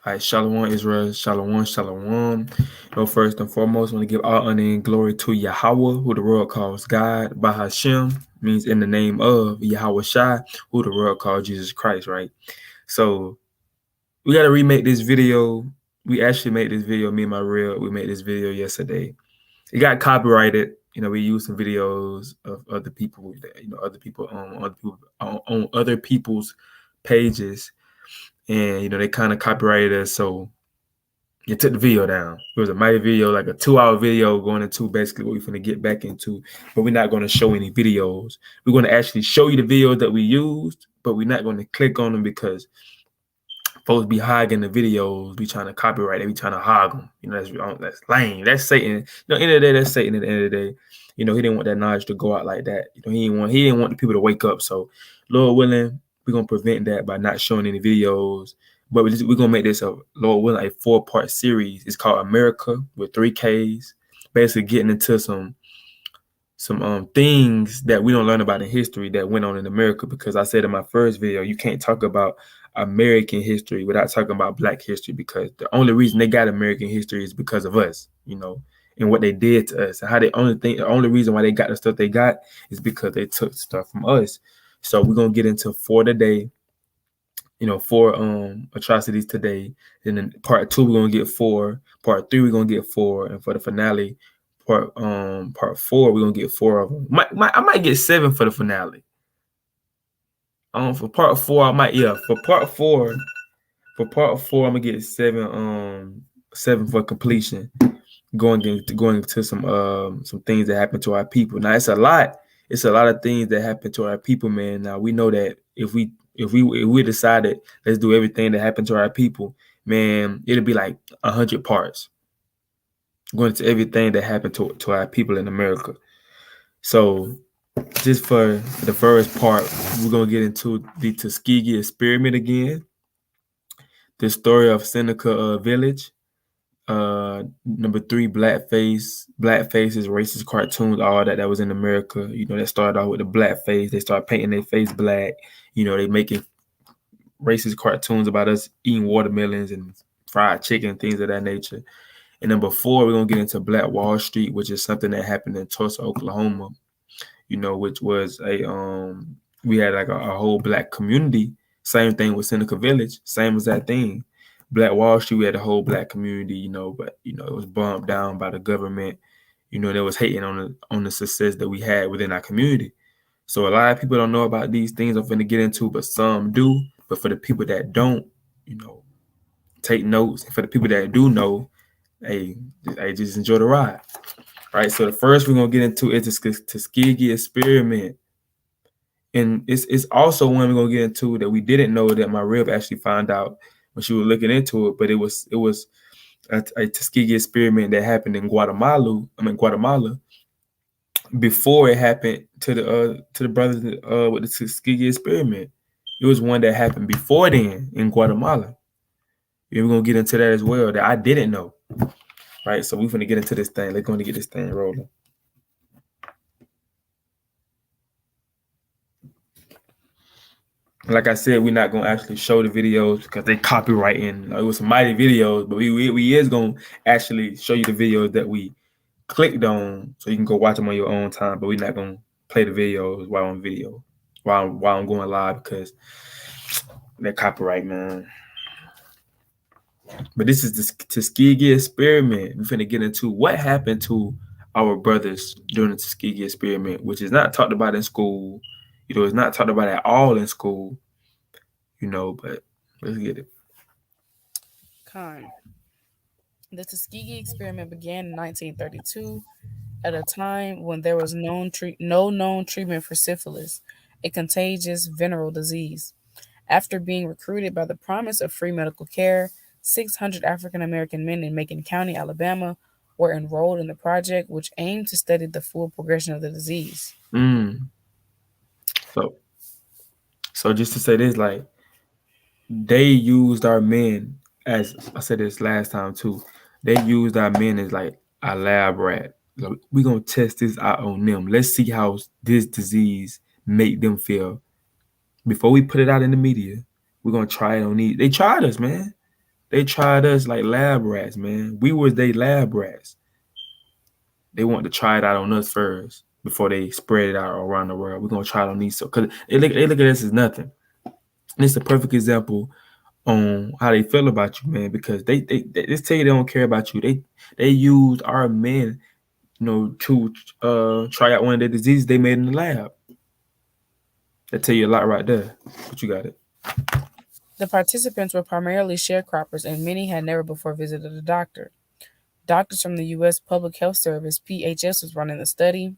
All right, Shalom Israel, Shalom, Shalom. First and foremost, I want to give all honor and glory to Yahweh, who the world calls God. Bahashem means in the name of Yahweh Shai, who the world calls Jesus Christ, right? So we got to remake this video. We actually made this video, me and my real, we made this video yesterday. It got copyrighted. We used some videos of other people, on other people's pages. And, they kind of copyrighted us. So you took the video down. It was a mighty video, like a 2-hour video going into basically what we're going to get back into. But we're not going to show any videos. We're going to actually show you the videos that we used, but we're not going to click on them because folks be hogging the videos. We trying to copyright it. We trying to hog them. That's lame. That's Satan. End of the day, that's Satan at the end of the day. He didn't want that knowledge to go out like that. He didn't want the people to wake up. So, Lord willing, we're going to prevent that by not showing any videos. But we're going to make this, Lord willing, a 4-part series. It's called Amerikkka with 3 Ks. Basically getting into some things that we don't learn about in history that went on in America. Because I said in my first video, you can't talk about American history without talking about Black history, because the only reason they got American history is because of us, and what they did to us. And how the only reason why they got the stuff they got is because they took stuff from us. So we're going to get into 4 today. 4 atrocities today. And then part 2, we're gonna get 4. Part 3, we're gonna get 4. And for the finale, part 4, we're gonna get 4 of them. I might get 7 for the finale. For part 4, for part 4, I'm gonna get 7 for completion. Going into some things that happen to our people. Now it's a lot of things that happen to our people, man. Now we know that if we decided let's do everything that happened to our people, man, it'll be like 100 parts going into everything that happened to our people in America. So just for the first part, we're gonna get into the Tuskegee experiment again, the story of Seneca Village, number 3, blackface, racist cartoons, all that was in America. That started out with the blackface. They started painting their face black. They making racist cartoons about us eating watermelons and fried chicken, things of that nature. And then before, we're gonna get into Black Wall Street, which is something that happened in Tulsa, Oklahoma. Which was we had like a whole Black community. Same thing with Seneca Village, same as that thing. Black Wall Street, we had a whole Black community, but it was bombed down by the government. They was hating on the success that we had within our community. So a lot of people don't know about these things I'm finna get into, but some do. But for the people that don't, take notes. And for the people that do know, hey, just enjoy the ride. All right, so the first we're gonna get into is the Tuskegee experiment. And it's also one we're gonna get into that we didn't know, that my rib actually found out when she was looking into it. But it was a Tuskegee experiment that happened in Guatemala before it happened to the brothers with the Tuskegee experiment. It was one that happened before then in Guatemala. And we're gonna get into that as well, that I didn't know. Right, so we're gonna get into this thing. Let's go to get this thing rolling. Like I said, we're not gonna actually show the videos because they copyrighting. It was some mighty videos, but we is gonna actually show you the videos that we clicked on, so you can go watch them on your own time. But we're not gonna play the videos while I'm going live because they're copyright, man. But this is the Tuskegee experiment. We're finna get into what happened to our brothers during the Tuskegee experiment, which is not talked about in school. It's not talked about at all in school. But let's get it. The Tuskegee experiment began in 1932, at a time when there was no known treatment for syphilis, a contagious venereal disease. After being recruited by the promise of free medical care, 600 African American men in Macon County, Alabama, were enrolled in the project, which aimed to study the full progression of the disease. So just to say this, like, they used our men, as I said this last time too, they used our men as like a lab rat. Like, we're gonna test this out on them. Let's see how this disease make them feel. Before we put it out in the media, we're gonna try it on these. They tried us, man. They tried us like lab rats, man. We was they lab rats. They want to try it out on us first before they spread it out around the world. We're gonna try it on these, so because they look at us as nothing. And it's a perfect example on how they feel about you, man. Because they just tell you they don't care about you. They use our men, to try out one of the diseases they made in the lab. That tell you a lot right there. But you got it. The participants were primarily sharecroppers, and many had never before visited a doctor. Doctors from the U.S. Public Health Service (PHS) was running the study.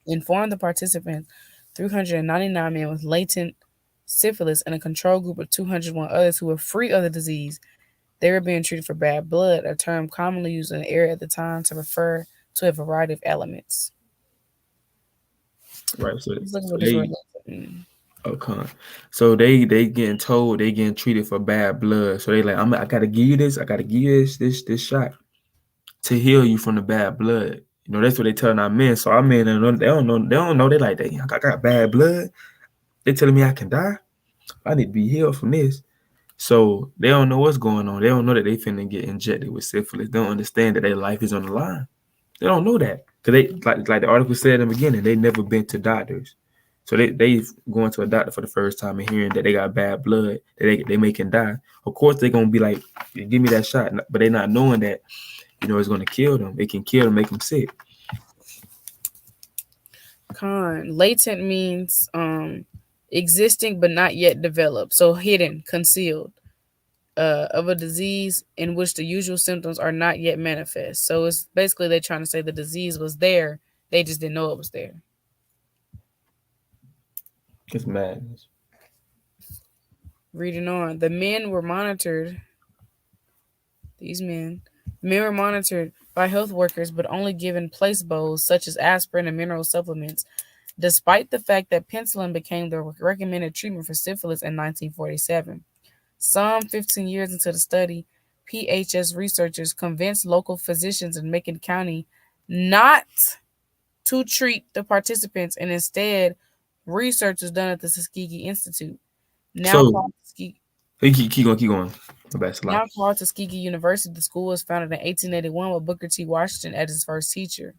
Informed the participants 399 men with latent syphilis and a control group of 201 others who were free of the disease. They were being treated for bad blood, a term commonly used in the area at the time to refer to a variety of elements. Right. So Let's look at so what this they word means. okay. So they getting told they getting treated for bad blood. So they like I gotta give you this. I gotta give you this shot to heal you from the bad blood. That's what they telling our men. So our men they don't know. They like, dang, I got bad blood. They telling me I can die. I need to be healed from this. So they don't know what's going on. They don't know that they finna get injected with syphilis. They don't understand that their life is on the line. They don't know that. Cause they like the article said in the beginning, they never been to doctors. So they going to a doctor for the first time and hearing that they got bad blood, that they making die. Of course they gonna be like, give me that shot. But they not knowing that, it's gonna kill them. It can kill them, make them sick. Latent means existing but not yet developed, so hidden, concealed, of a disease in which the usual symptoms are not yet manifest. So it's basically they're trying to say the disease was there, they just didn't know it was there. It's madness. Reading on, the men were monitored. These men were monitored by health workers, but only given placebos such as aspirin and mineral supplements, despite the fact that penicillin became the recommended treatment for syphilis in 1947. Some 15 years into the study, PHS researchers convinced local physicians in Macon County not to treat the participants, and instead, research was done at the Tuskegee Institute, now So called Tuskegee. keep going. That's a lot. Now called Tuskegee University. The school was founded in 1881 with Booker T. Washington as its first teacher.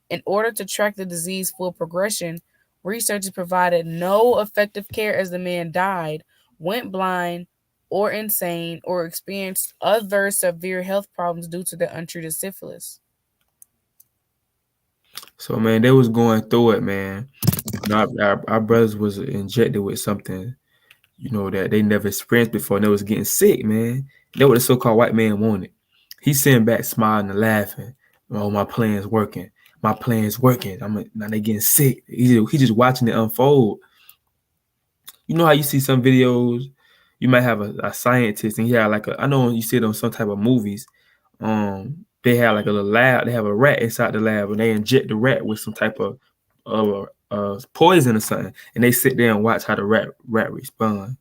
In order to track the disease full progression, researchers provided no effective care as the man died, went blind, or insane, or experienced other severe health problems due to the untreated syphilis. So man, they was going through it, man. Our brothers was injected with something, that they never experienced before, and they was getting sick, man. That what the so-called white man wanted. He's sitting back smiling and laughing. Oh, my plan's working. My plan's working. Now they getting sick. He just watching it unfold. You know how you see some videos, you might have a scientist and he had like I know you see it on some type of movies. They have like a little lab, they have a rat inside the lab and they inject the rat with some type of poison or something, and they sit there and watch how the rat respond,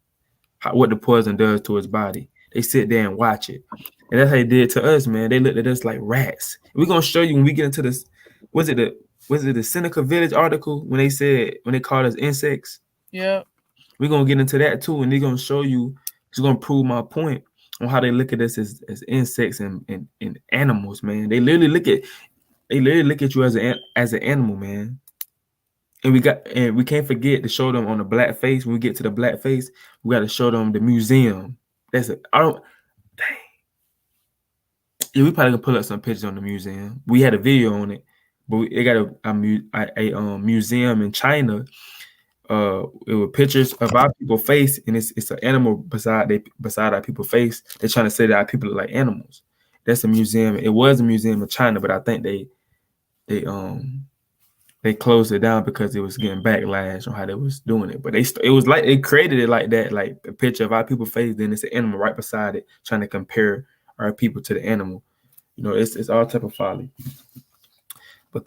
what the poison does to his body. They sit there and watch it. And that's how they did to us, man. They looked at us like rats. We're gonna show you when we get into this. Was it the Seneca Village article when they called us insects? Yeah. We're gonna get into that too, and they're gonna show you, it's gonna prove my point on how they look at us as insects and animals, man. They literally look at you as an animal, man. And we can't forget to show them on the black face. When we get to the black face, we gotta show them the museum. Yeah, we probably gonna pull up some pictures on the museum. We had a video on it, but they got a museum in China. It was pictures of our people face, and it's an animal beside our people face. They're trying to say that our people look like animals. That's a museum. It was a museum in China, but I think they closed it down because it was getting backlash on how they was doing it. But it was like they created it like that, like a picture of our people face, then it's an animal right beside it, trying to compare our people to the animal. It's all type of folly. But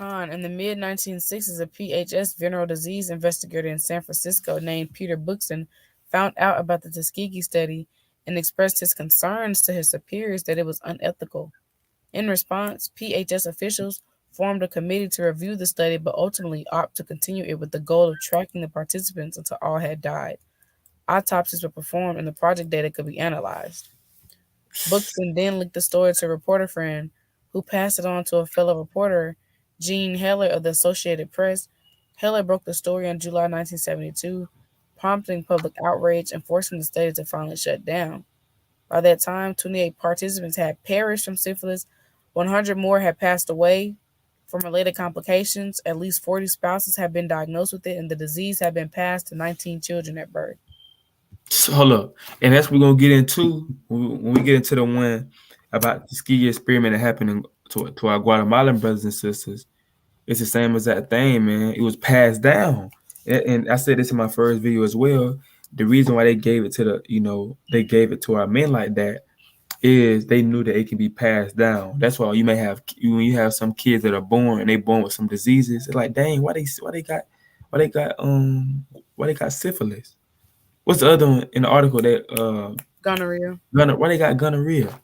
In the mid 1960s, a PHS venereal disease investigator in San Francisco named Peter Buxton found out about the Tuskegee study and expressed his concerns to his superiors that it was unethical. In response, PHS officials formed a committee to review the study, but ultimately opted to continue it with the goal of tracking the participants until all had died. Autopsies were performed and the project data could be analyzed. Bookson then leaked the story to a reporter friend who passed it on to a fellow reporter, Gene Heller of the Associated Press. Heller broke the story in July 1972, prompting public outrage and forcing the study to finally shut down. By that time, 28 participants had perished from syphilis, 100 more had passed away from related complications, at least 40 spouses have been diagnosed with it, and the disease had been passed to 19 children at birth. So, hold up, and that's what we're gonna get into when we get into the one about the ski experiment that happened to our Guatemalan brothers and sisters. It's the same as that thing, man. It was passed down, and I said this in my first video as well. The reason why they gave it to they gave it to our men like that is they knew that it can be passed down. That's why you may have when you have some kids that are born and they born with some diseases. It's like, dang, why they got why they got syphilis? What's the other one in the article that Gonorrhea. why they got gonorrhea?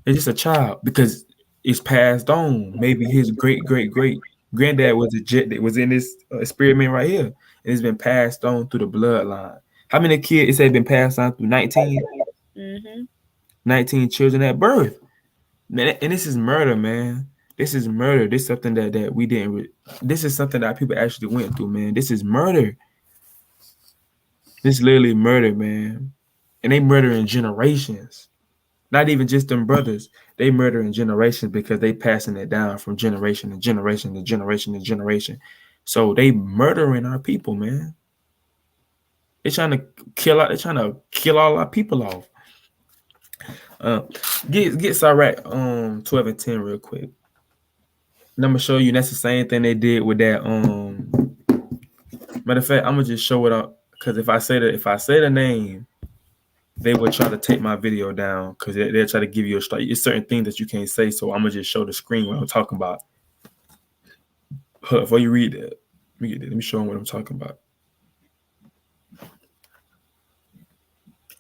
It's just a child because it's passed on. Maybe his great granddad was a jet that was in this experiment right here, and it's been passed on through the bloodline. How many kids? It said been passed on through 19, Mm-hmm. 19 children at birth. Man, and this is murder, man. This is murder. This is something that we didn't. This is something that people actually went through, man. This is murder. This is literally murder, man. And they murdering generations. Not even just them brothers. They murdering generations because they passing it down from generation to generation to generation to generation. So they murdering our people, man. They trying to kill out. They trying to kill all our people off. Get Iraq 12 and 10 real quick. And I'm gonna show you that's the same thing they did with that. Matter of fact, I'm gonna just show it up because if I say the name, they will try to take my video down because they'll try to give you a strike. It's certain things that you can't say, so I'm gonna just show the screen what I'm talking about. Before you read that, let me show them what I'm talking about. I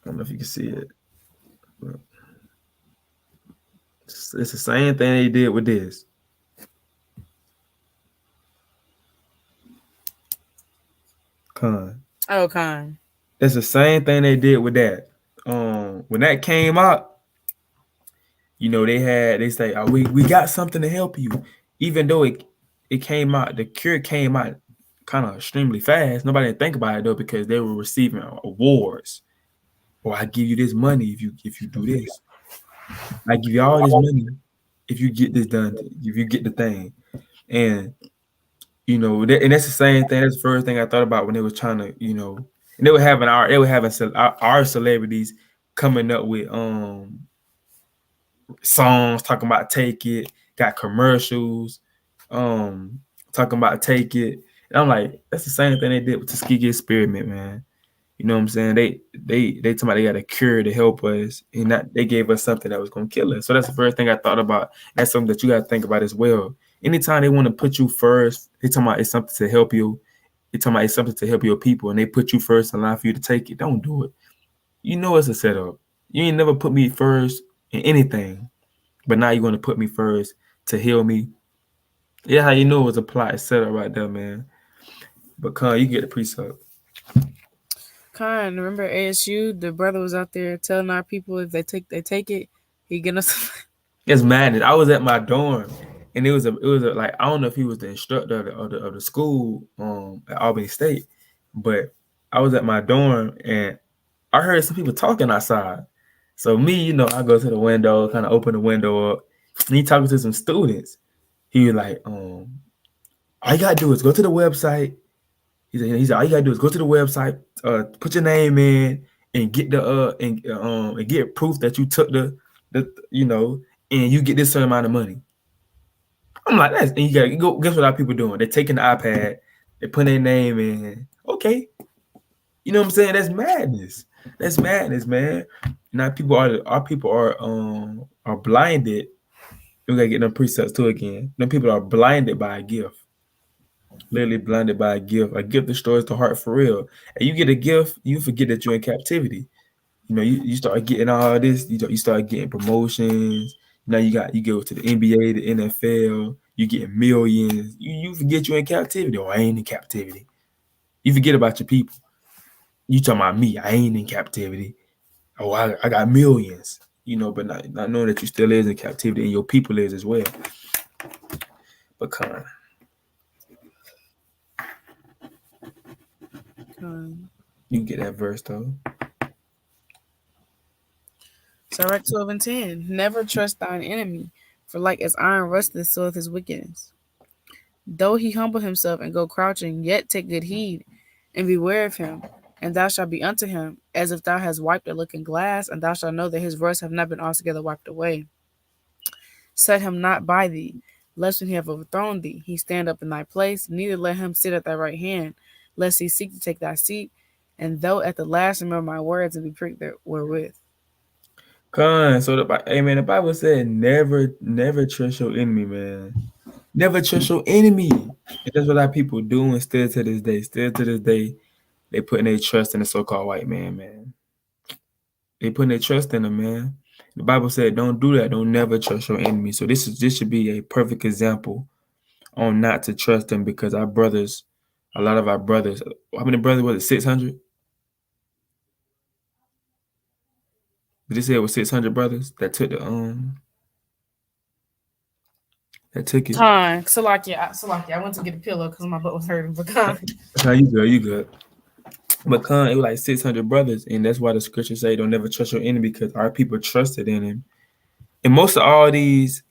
don't know if you can see it. It's the same thing they did with this. Con. Oh, kind. It's the same thing they did with that. When that came out, they say, oh, we got something to help you. Even though it came out, the cure came out kind of extremely fast. Nobody didn't think about it though because they were receiving awards. Or I give you this money if you do this. I give you all this money if you get this done. If you get the thing, and and that's the same thing. That's the first thing I thought about when they was trying to, and they were having our celebrities coming up with songs talking about take it, got commercials, talking about take it. And I'm like, that's the same thing they did with the Tuskegee experiment, man. You know what I'm saying? They told me they got a cure to help us, and that they gave us something that was gonna kill us. So that's the first thing I thought about. That's something that you gotta think about as well. Anytime they want to put you first, they talking about it's something to help you. They talking about it's something to help your people, and they put you first in line for you to take it. Don't do it. You know it's a setup. You ain't never put me first in anything, but now you're gonna put me first to heal me. Yeah, how you know it was a plot, it's set up right there, man. But Con, you get the precept. Kind. Remember ASU? The brother was out there telling our people if they take it, he get us. It's madness. I was at my dorm, and it was a like I don't know if he was the instructor of the school at Albany State, but I was at my dorm and I heard some people talking outside. So me, I go to the window, kind of open the window up, and he talking to some students. He was like, all you gotta do is go to the website. He said all you gotta do is go to the website, put your name in, and get the and get proof that you took the and you get this certain amount of money. I'm like, and you gotta go. Guess what our people doing? They're taking the iPad, they put their name in. Okay, you know what I'm saying? That's madness. That's madness, man. Now our people are blinded. We gotta get them precepts too again. Them people are blinded by a gift. Literally blinded by a gift. A gift destroys the heart for real. And you get a gift, you forget that you're in captivity. You start getting all this. You start getting promotions. Now you go to the NBA, the NFL. You get millions. You forget you're in captivity. Or I ain't in captivity. You forget about your people. You talking about me? I ain't in captivity. Oh, I got millions. But not knowing that you still is in captivity and your people is as well. But Con. you can get that verse though. Sirach 12 and 10. Never trust thine enemy, for like as iron rusteth, so is his wickedness. Though he humble himself and go crouching, yet take good heed, and beware of him, and thou shalt be unto him, as if thou hast wiped a looking glass, and thou shalt know that his words have not been altogether wiped away. Set him not by thee, lest when he have overthrown thee, he stand up in thy place, neither let him sit at thy right hand, lest he seek to take thy seat, and though at the last remember my words and be pricked wherewith. So hey man, the Bible said never trust your enemy, man. Never trust your enemy. And that's what our people doing still to this day. Still to this day, they putting their trust in the so-called white man, man. They putting their trust in him, man. The Bible said, "Don't do that. Don't never trust your enemy." So this should be a perfect example on not to trust them because our brothers, a lot of our brothers, how many brothers was it? 600? Did they say it was 600 brothers that took that took it? Con, Salakia, I went to get a pillow because my butt was hurting. But con, How you good? You good? But it was like 600 brothers, and that's why the scriptures say don't never trust your enemy because our people trusted in him. And most of all these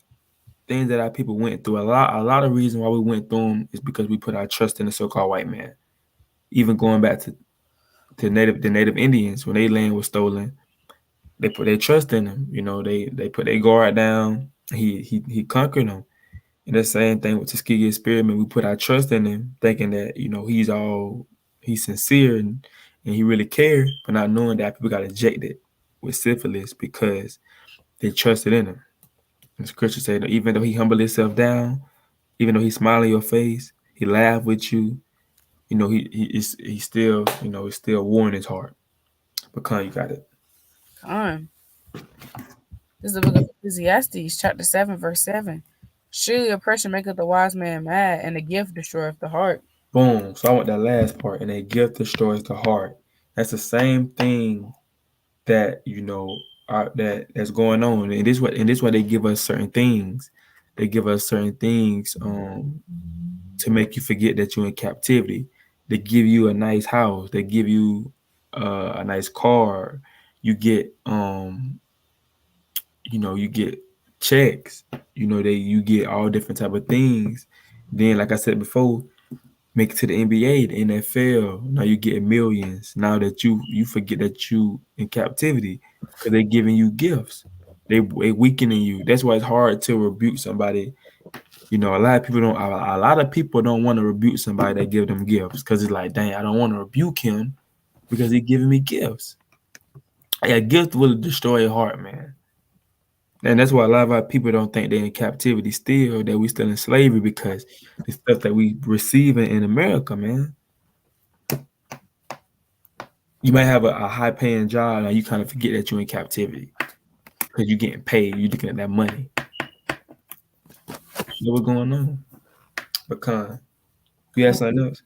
things that our people went through, a lot of reason why we went through them is because we put our trust in the so-called white man. Even going back to the native Indians when their land was stolen, they put their trust in him. They put their guard down. He conquered them. And the same thing with Tuskegee experiment. We put our trust in him, thinking that he's sincere and he really cared, but not knowing that people got ejected with syphilis because they trusted in him. And the scripture said that even though he humbled himself down, even though he smiled in your face, he laughed with you. He still he's still war in his heart. But you got it. con. This is the book of Ecclesiastes, chapter 7, verse 7. Surely oppression maketh the wise man mad, and the gift destroyeth the heart. Boom. So I want that last part, and a gift destroys the heart. That's the same thing that that's going on, and this why they give us certain things. They give us certain things to make you forget that you're in captivity. They give you a nice house. They give you a nice car. You get checks. You get all different type of things. Then, like I said before, make it to the NBA, the NFL. Now you get millions. Now that you forget that you in captivity because they giving you gifts. They weakening you. That's why it's hard to rebuke somebody. A lot of people don't want to rebuke somebody that give them gifts because it's like, dang, I don't want to rebuke him because he's giving me gifts. A gift will destroy a heart, man. And that's why a lot of our people don't think they're in captivity still, that we still in slavery because the stuff that we receiving in America, man. You might have a high paying job and you kind of forget that you're in captivity because you're getting paid. You're looking at that money. You know what's going on? But you have something else?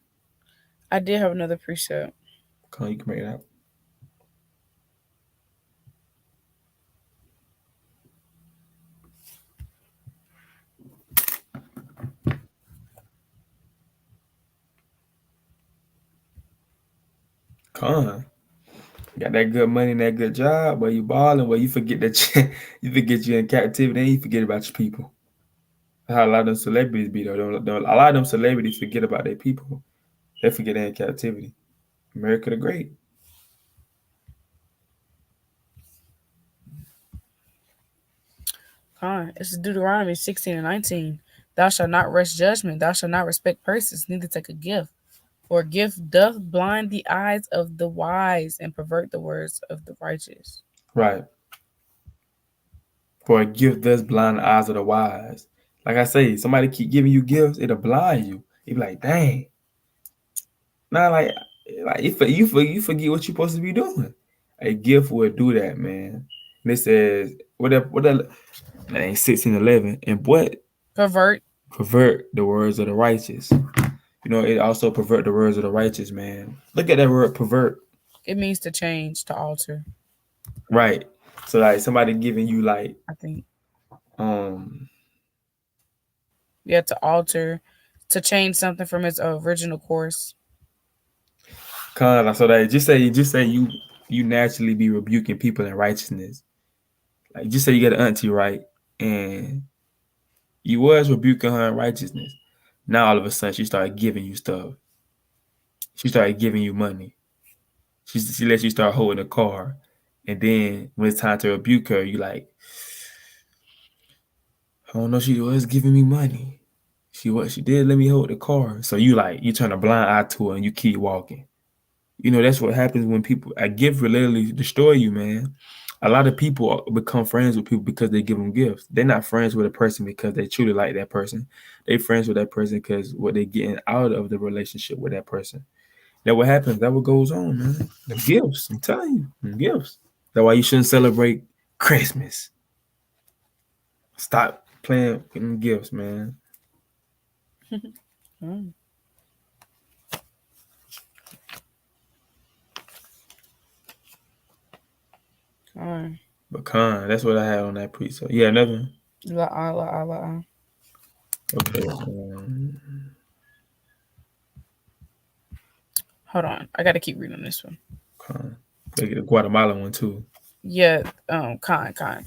I did have another precept. You can make it out. Got that good money and that good job, but you balling, but you forget that you forget you're in captivity and you forget about your people. That's how a lot of them celebrities be though. A lot of them celebrities forget about their people. They forget they're in captivity. America the Great. It's Deuteronomy 16 and 19. Thou shalt not rush judgment, thou shalt not respect persons, neither take a gift. For a gift doth blind the eyes of the wise and pervert the words of the righteous. Right. For a gift does blind the eyes of the wise. Like I say, somebody keep giving you gifts, it'll blind you. You be like, dang. Now, like if you forget what you're supposed to be doing. A gift will do that, man. And it says, what that ain't 16:11. And what Pervert. pervert the words of the righteous. It also pervert the words of the righteous, man. Look at that word pervert. It means to change, to alter. Right. So like somebody giving you like I think um you have to alter, to change something from its original course. kind of so that just say you naturally be rebuking people in righteousness. Like just say you get an auntie right and you was rebuking her in righteousness. Now all of a sudden she started giving you stuff. She started giving you money. She lets you start holding a car. And then when it's time to rebuke her, you like, I don't know, she was giving me money. She did let me hold the car. So you like you turn a blind eye to her and you keep walking. You know, that's what happens when people a gift will literally destroy you, man. A lot of people become friends with people because they give them gifts. They're not friends with a person because they truly like that person. They friends with that person because what they're getting out of the relationship with that person. That what happens. That what goes on, man. The gifts. I'm telling you, the gifts. That's why you shouldn't celebrate Christmas. Stop playing with gifts, man. Mm. Alright. But that's what I had on that pre. So yeah, nothing. La, la, la. Okay. Hold on. I got to keep reading this one. Con. Look at the Guatemalan one too. Yeah, kind.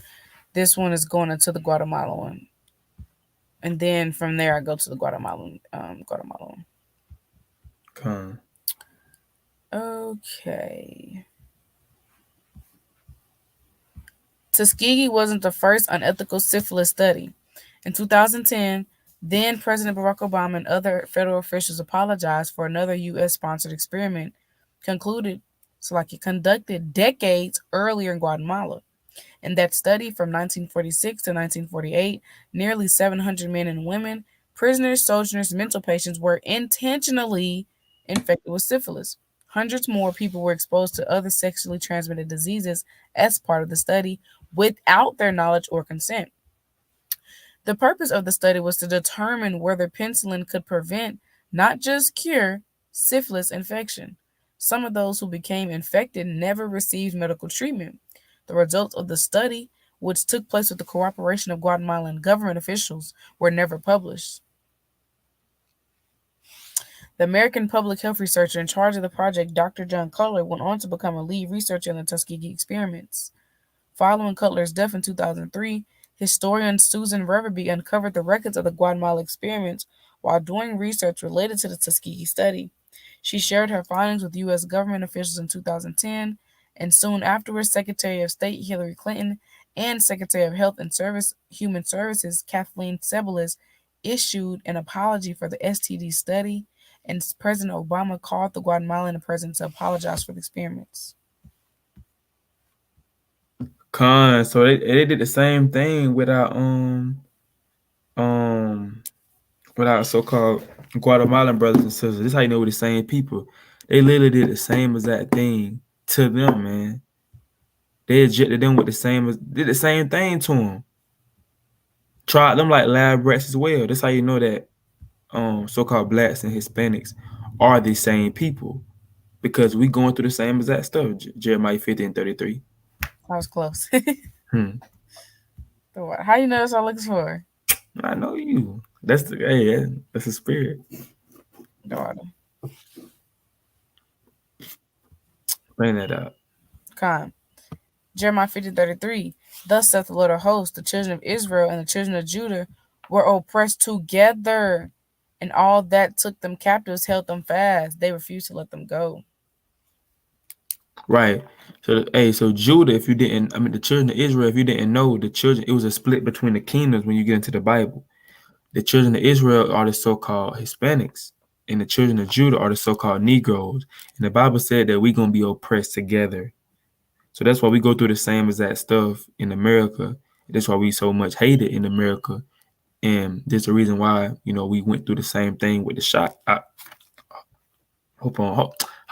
This one is going into the Guatemala one. And then from there I go to the Guatemala one. Con. Okay. Tuskegee wasn't the first unethical syphilis study. In 2010, then President Barack Obama and other federal officials apologized for another U.S. sponsored experiment concluded, so like it conducted decades earlier in Guatemala. In that study from 1946 to 1948, nearly 700 men and women, prisoners, sojourners, mental patients were intentionally infected with syphilis. Hundreds more people were exposed to other sexually transmitted diseases as part of the study without their knowledge or consent. The purpose of the study was to determine whether penicillin could prevent, not just cure, syphilis infection. Some of those who became infected never received medical treatment. The results of the study, which took place with the cooperation of Guatemalan government officials, were never published. The American public health researcher in charge of the project, Dr. John Cutler, went on to become a lead researcher in the Tuskegee experiments. Following Cutler's death in 2003, historian Susan Reverby uncovered the records of the Guatemala experiments while doing research related to the Tuskegee study. She shared her findings with U.S. government officials in 2010, and soon afterwards, Secretary of State Hillary Clinton and Secretary of Health and Human Services Kathleen Sebelius issued an apology for the STD study, and President Obama called the Guatemalan president to apologize for the experiments. So they did the same thing um with our so-called Guatemalan brothers and sisters. This is how you know we're the same people. They literally did the same exact thing to them, man. They ejected them with did the same thing to them. Tried them like lab rats as well. That's how you know that so-called blacks and Hispanics are the same people because we going through the same exact stuff. Jeremiah 50:33. I was close. Hmm. How you know that's what I'm looking for? I know you. That's the hey, that's the spirit. Daughter. Bring that out. Con. Jeremiah 50:33. Thus saith the Lord of hosts, the children of Israel and the children of Judah were oppressed together, and all that took them captives held them fast. They refused to let them go. Right. So Judah, if you didn't, I mean the children of Israel, if you didn't know, the children, it was a split between the kingdoms when you get into the Bible. The children of Israel are the so-called Hispanics, and the children of Judah are the so-called Negroes. And the Bible said that we're gonna be oppressed together. So that's why we go through the same exact stuff in America. That's why we so much hated in America. And there's a reason why, we went through the same thing with the shot. How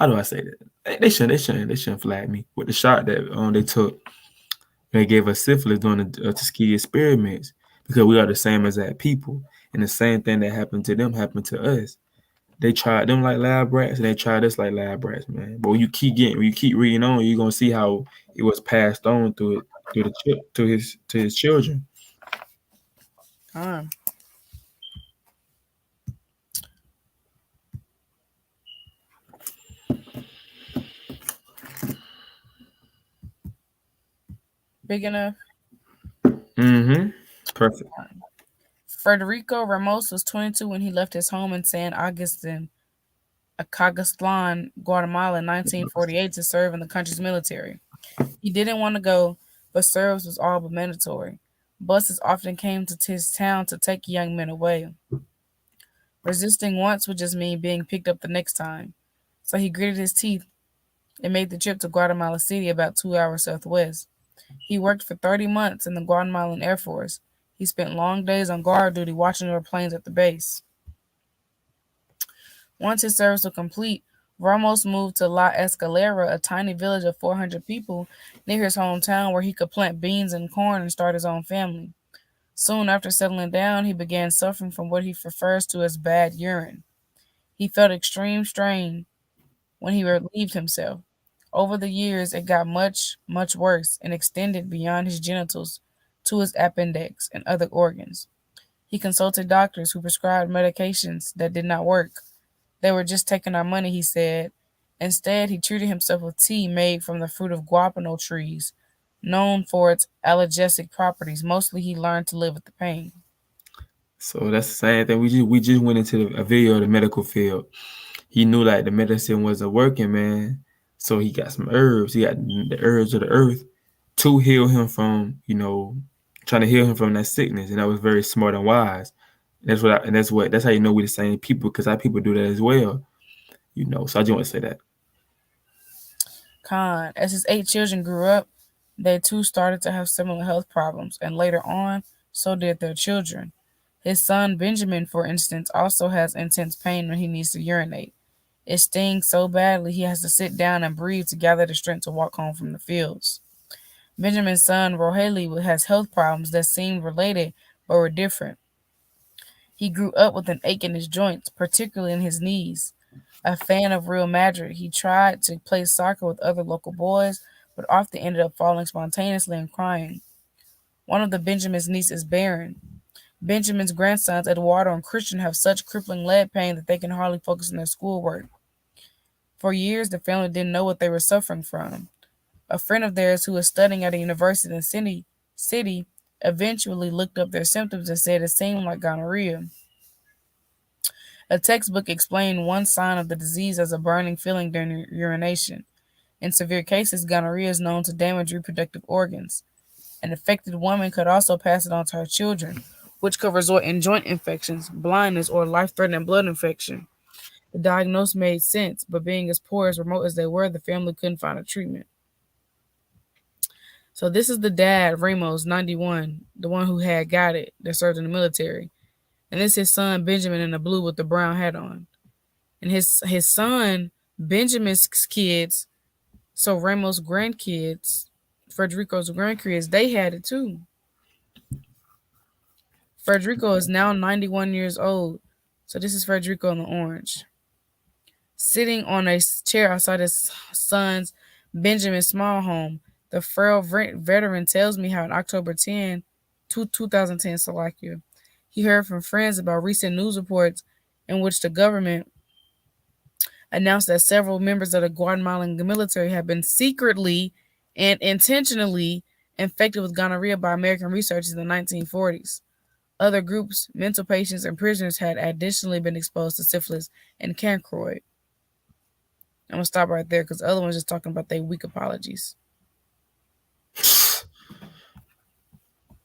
do I say that? They shouldn't flag me with the shot that they took. They gave us syphilis during the Tuskegee experiments because we are the same as that people, and the same thing that happened to them happened to us. they tried them like lab rats, and they tried us like lab rats, man. But when you keep reading on, you're gonna see how it was passed on through to his children. Con. Big enough. Mm-hmm. Perfect. Federico Ramos was 22 when he left his home in San Agustin, Acaxtlan, Guatemala in 1948 to serve in the country's military. He didn't want to go, but service was all but mandatory. Buses often came to his town to take young men away. Resisting once would just mean being picked up the next time. So he gritted his teeth and made the trip to Guatemala City, about 2 hours southwest. He worked for 30 months in the Guatemalan Air Force. He spent long days on guard duty watching over planes at the base. Once his service was complete, Ramos moved to La Escalera, a tiny village of 400 people near his hometown where he could plant beans and corn and start his own family. Soon after settling down, he began suffering from what he refers to as bad urine. He felt extreme strain when he relieved himself. Over the years, it got much, much worse and extended beyond his genitals to his appendix and other organs. He consulted doctors who prescribed medications that did not work. They were just taking our money, he said. Instead, he treated himself with tea made from the fruit of guapano trees, known for its analgesic properties. Mostly, he learned to live with the pain. So that's the same thing. We just went into a video of the medical field. He knew like the medicine wasn't working, man. So he got some herbs. He got the herbs of the earth to heal him from, trying to heal him from that sickness. And that was very smart and wise. That's how you know we're the same people, because our people do that as well. So I just want to say that. Khan, as his 8 children grew up, they too started to have similar health problems, and later on, so did their children. His son Benjamin, for instance, also has intense pain when he needs to urinate. It stings so badly he has to sit down and breathe to gather the strength to walk home from the fields. Benjamin's son Roheli has health problems that seemed related but were different. He grew up with an ache in his joints, particularly in his knees. A fan of Real Madrid, he tried to play soccer with other local boys, but often ended up falling spontaneously and crying. One of the Benjamin's nieces is Baron. Benjamin's grandsons, Eduardo and Christian, have such crippling leg pain that they can hardly focus on their schoolwork. For years, the family didn't know what they were suffering from. A friend of theirs who was studying at a university in the city eventually looked up their symptoms and said it seemed like gonorrhea. A textbook explained one sign of the disease as a burning feeling during urination. In severe cases, gonorrhea is known to damage reproductive organs. An affected woman could also pass it on to her children, which could result in joint infections, blindness, or life threatening blood infection. The diagnosis made sense, but being as poor as remote as they were, the family couldn't find a treatment. So this is the dad, Ramos, 91, the one who had got it, that served in the military. And this is his son, Benjamin, in the blue with the brown hat on. And his son, Benjamin's kids, so Ramos' grandkids, Federico's grandkids, they had it too. Federico is now 91 years old. So this is Federico in the orange. Sitting on a chair outside his son's Benjamin small home, the frail veteran tells me how on October 2010, Slovakia, he heard from friends about recent news reports in which the government announced that several members of the Guatemalan military had been secretly and intentionally infected with gonorrhea by American researchers in the 1940s. Other groups, mental patients, and prisoners had additionally been exposed to syphilis and cancroid. I'm going to stop right there because the other one's just talking about their weak apologies.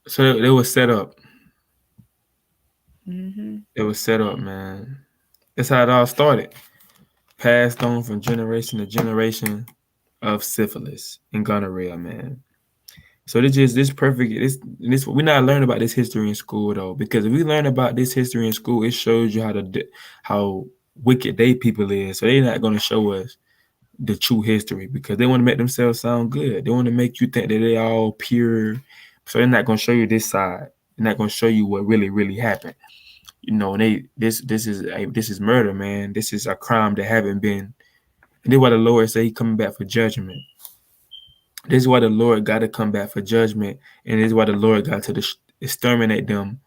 So they were set up. Mm-hmm. It was set up, man. That's how it all started. Passed on from generation to generation of syphilis and gonorrhea, man. So this perfect. This we're not learning about this history in school though, because if we learn about this history in school, it shows you how wicked they people is. So they're not gonna show us the true history because they want to make themselves sound good. They want to make you think that they all pure. So they're not gonna show you this side. They're not gonna show you what really happened. this is murder, man. This is a crime that haven't been. And this is why the Lord say He coming back for judgment. This is why the Lord got to come back for judgment, and this is why the Lord got to exterminate them,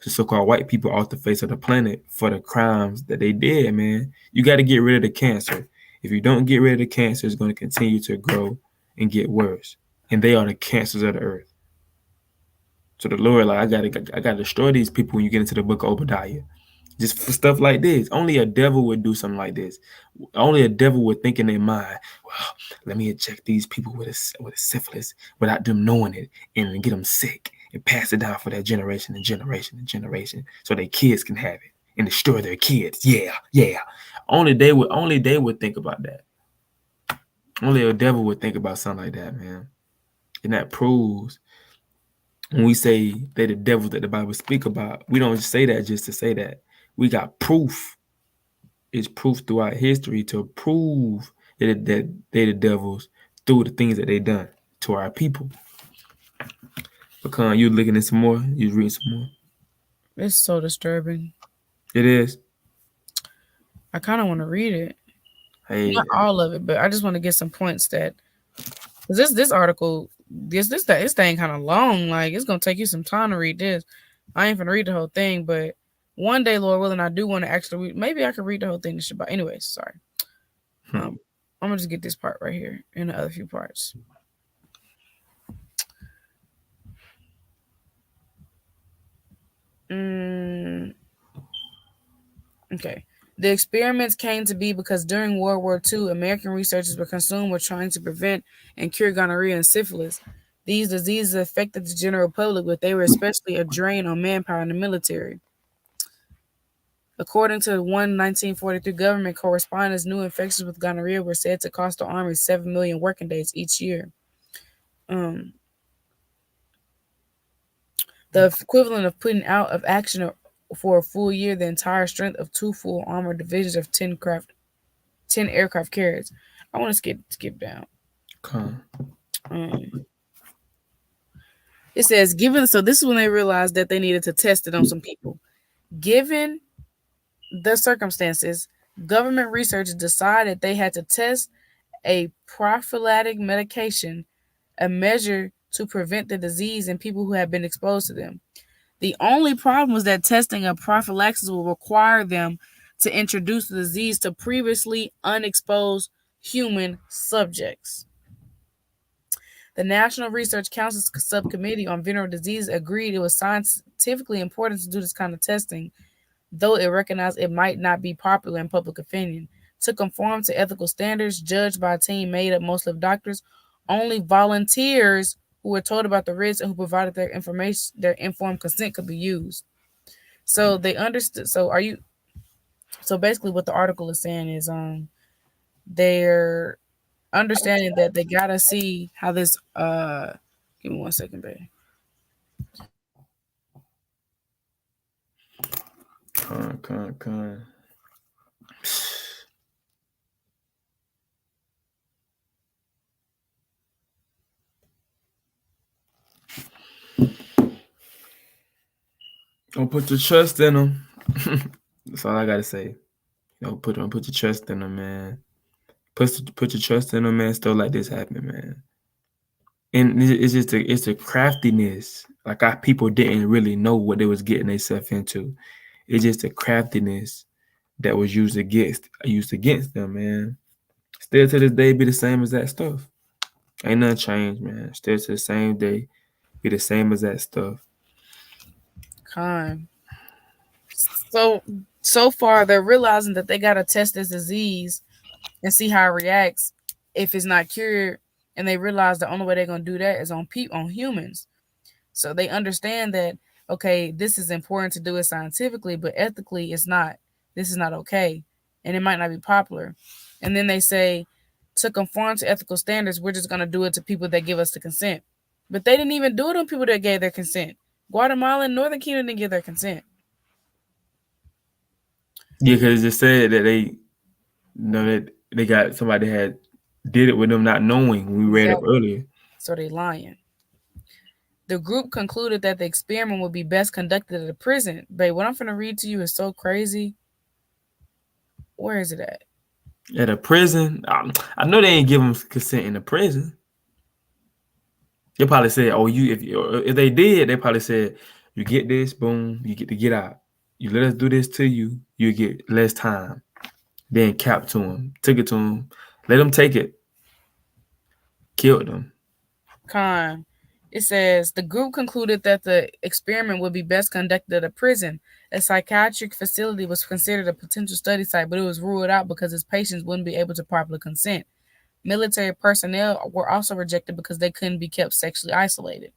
the so-called white people, off the face of the planet for the crimes that they did. Man, you got to get rid of the cancer. If you don't get rid of the cancer, it's going to continue to grow and get worse. And they are the cancers of the earth. So the Lord, like, I gotta destroy these people when you get into the book of Obadiah. Just for stuff like this. Only a devil would do something like this. Only a devil would think in their mind, well, let me inject these people with a syphilis without them knowing it and get them sick and pass it down for that generation and generation and generation so their kids can have it and destroy their kids. Yeah, yeah. Only they would think about that. Only a devil would think about something like that, man. And that proves when we say they're the devils that the Bible speak about, we don't say that just to say that. We got proof. It's proof throughout history to prove that they're the devils through the things that they done to our people. Because you looking at some more, you reading some more. It's so disturbing. It is. I kind of want to read it. Hey, Not all of it, but I just want to get some points that this article, this thing kind of long. Like it's gonna take you some time to read this. I ain't gonna read the whole thing, but one day, Lord willing, I do want to actually read. Maybe I could read the whole thing to Shabbat. Anyways, sorry. I'm gonna just get this part right here and the other few parts. Okay. The experiments came to be because during World War II, American researchers were consumed with trying to prevent and cure gonorrhea and syphilis. These diseases affected the general public, but they were especially a drain on manpower in the military. According to one 1943 government correspondence, new infections with gonorrhea were said to cost the Army 7 million working days each year. The equivalent of putting out of action for a full year the entire strength of 2 full armored divisions of 10 aircraft carriers. I want to skip down. It says, so this is when they realized that they needed to test it on some people. Given the circumstances, government researchers decided they had to test a prophylactic medication, a measure to prevent the disease in people who have been exposed to them. The only problem was that testing a prophylaxis will require them to introduce the disease to previously unexposed human subjects. The National Research Council's Subcommittee on Venereal Disease agreed it was scientifically important to do this kind of testing, though it recognized it might not be popular in public opinion. To conform to ethical standards judged by a team made up mostly of doctors, only volunteers who were told about the risks and who provided their information, their informed consent could be used. So they understood. So basically what the article is saying is they're understanding that they gotta see how this give me 1 second, babe. Don't put your trust in them. That's all I gotta say. Put your trust in them, man. Put your trust in them, man. Stuff like this happen, man. And it's just it's a craftiness. Like our people didn't really know what they was getting themselves into. It's just a craftiness that was used against them, man. Still to this day be the same as that stuff. Ain't nothing changed, man. Still to the same day be the same as that stuff. So far they're realizing that they gotta test this disease and see how it reacts if it's not cured, and they realize the only way they're gonna do that is on humans. So they understand that okay, this is important to do it scientifically, but ethically it's not. This is not okay, and it might not be popular. And then they say, to conform to ethical standards, we're just gonna do it to people that give us the consent. But they didn't even do it on people that gave their consent. Guatemala and Northern Kingdom didn't give their consent. Yeah, because it said that that they got somebody had did it with them not knowing when we read up earlier. So they lying. The group concluded that the experiment would be best conducted at a prison. Babe, what I'm going to read to you is so crazy. Where is it at? At a prison, I know they ain't give them consent in the prison. They probably said, "Oh, if they did, they probably said, you get this, boom, you get to get out. You let us do this to you, you get less time." Then capped to him, took it to him, let him take it, killed him. Con. It says the group concluded that the experiment would be best conducted at a prison. A psychiatric facility was considered a potential study site, but it was ruled out because its patients wouldn't be able to properly consent. Military personnel were also rejected because they couldn't be kept sexually isolated.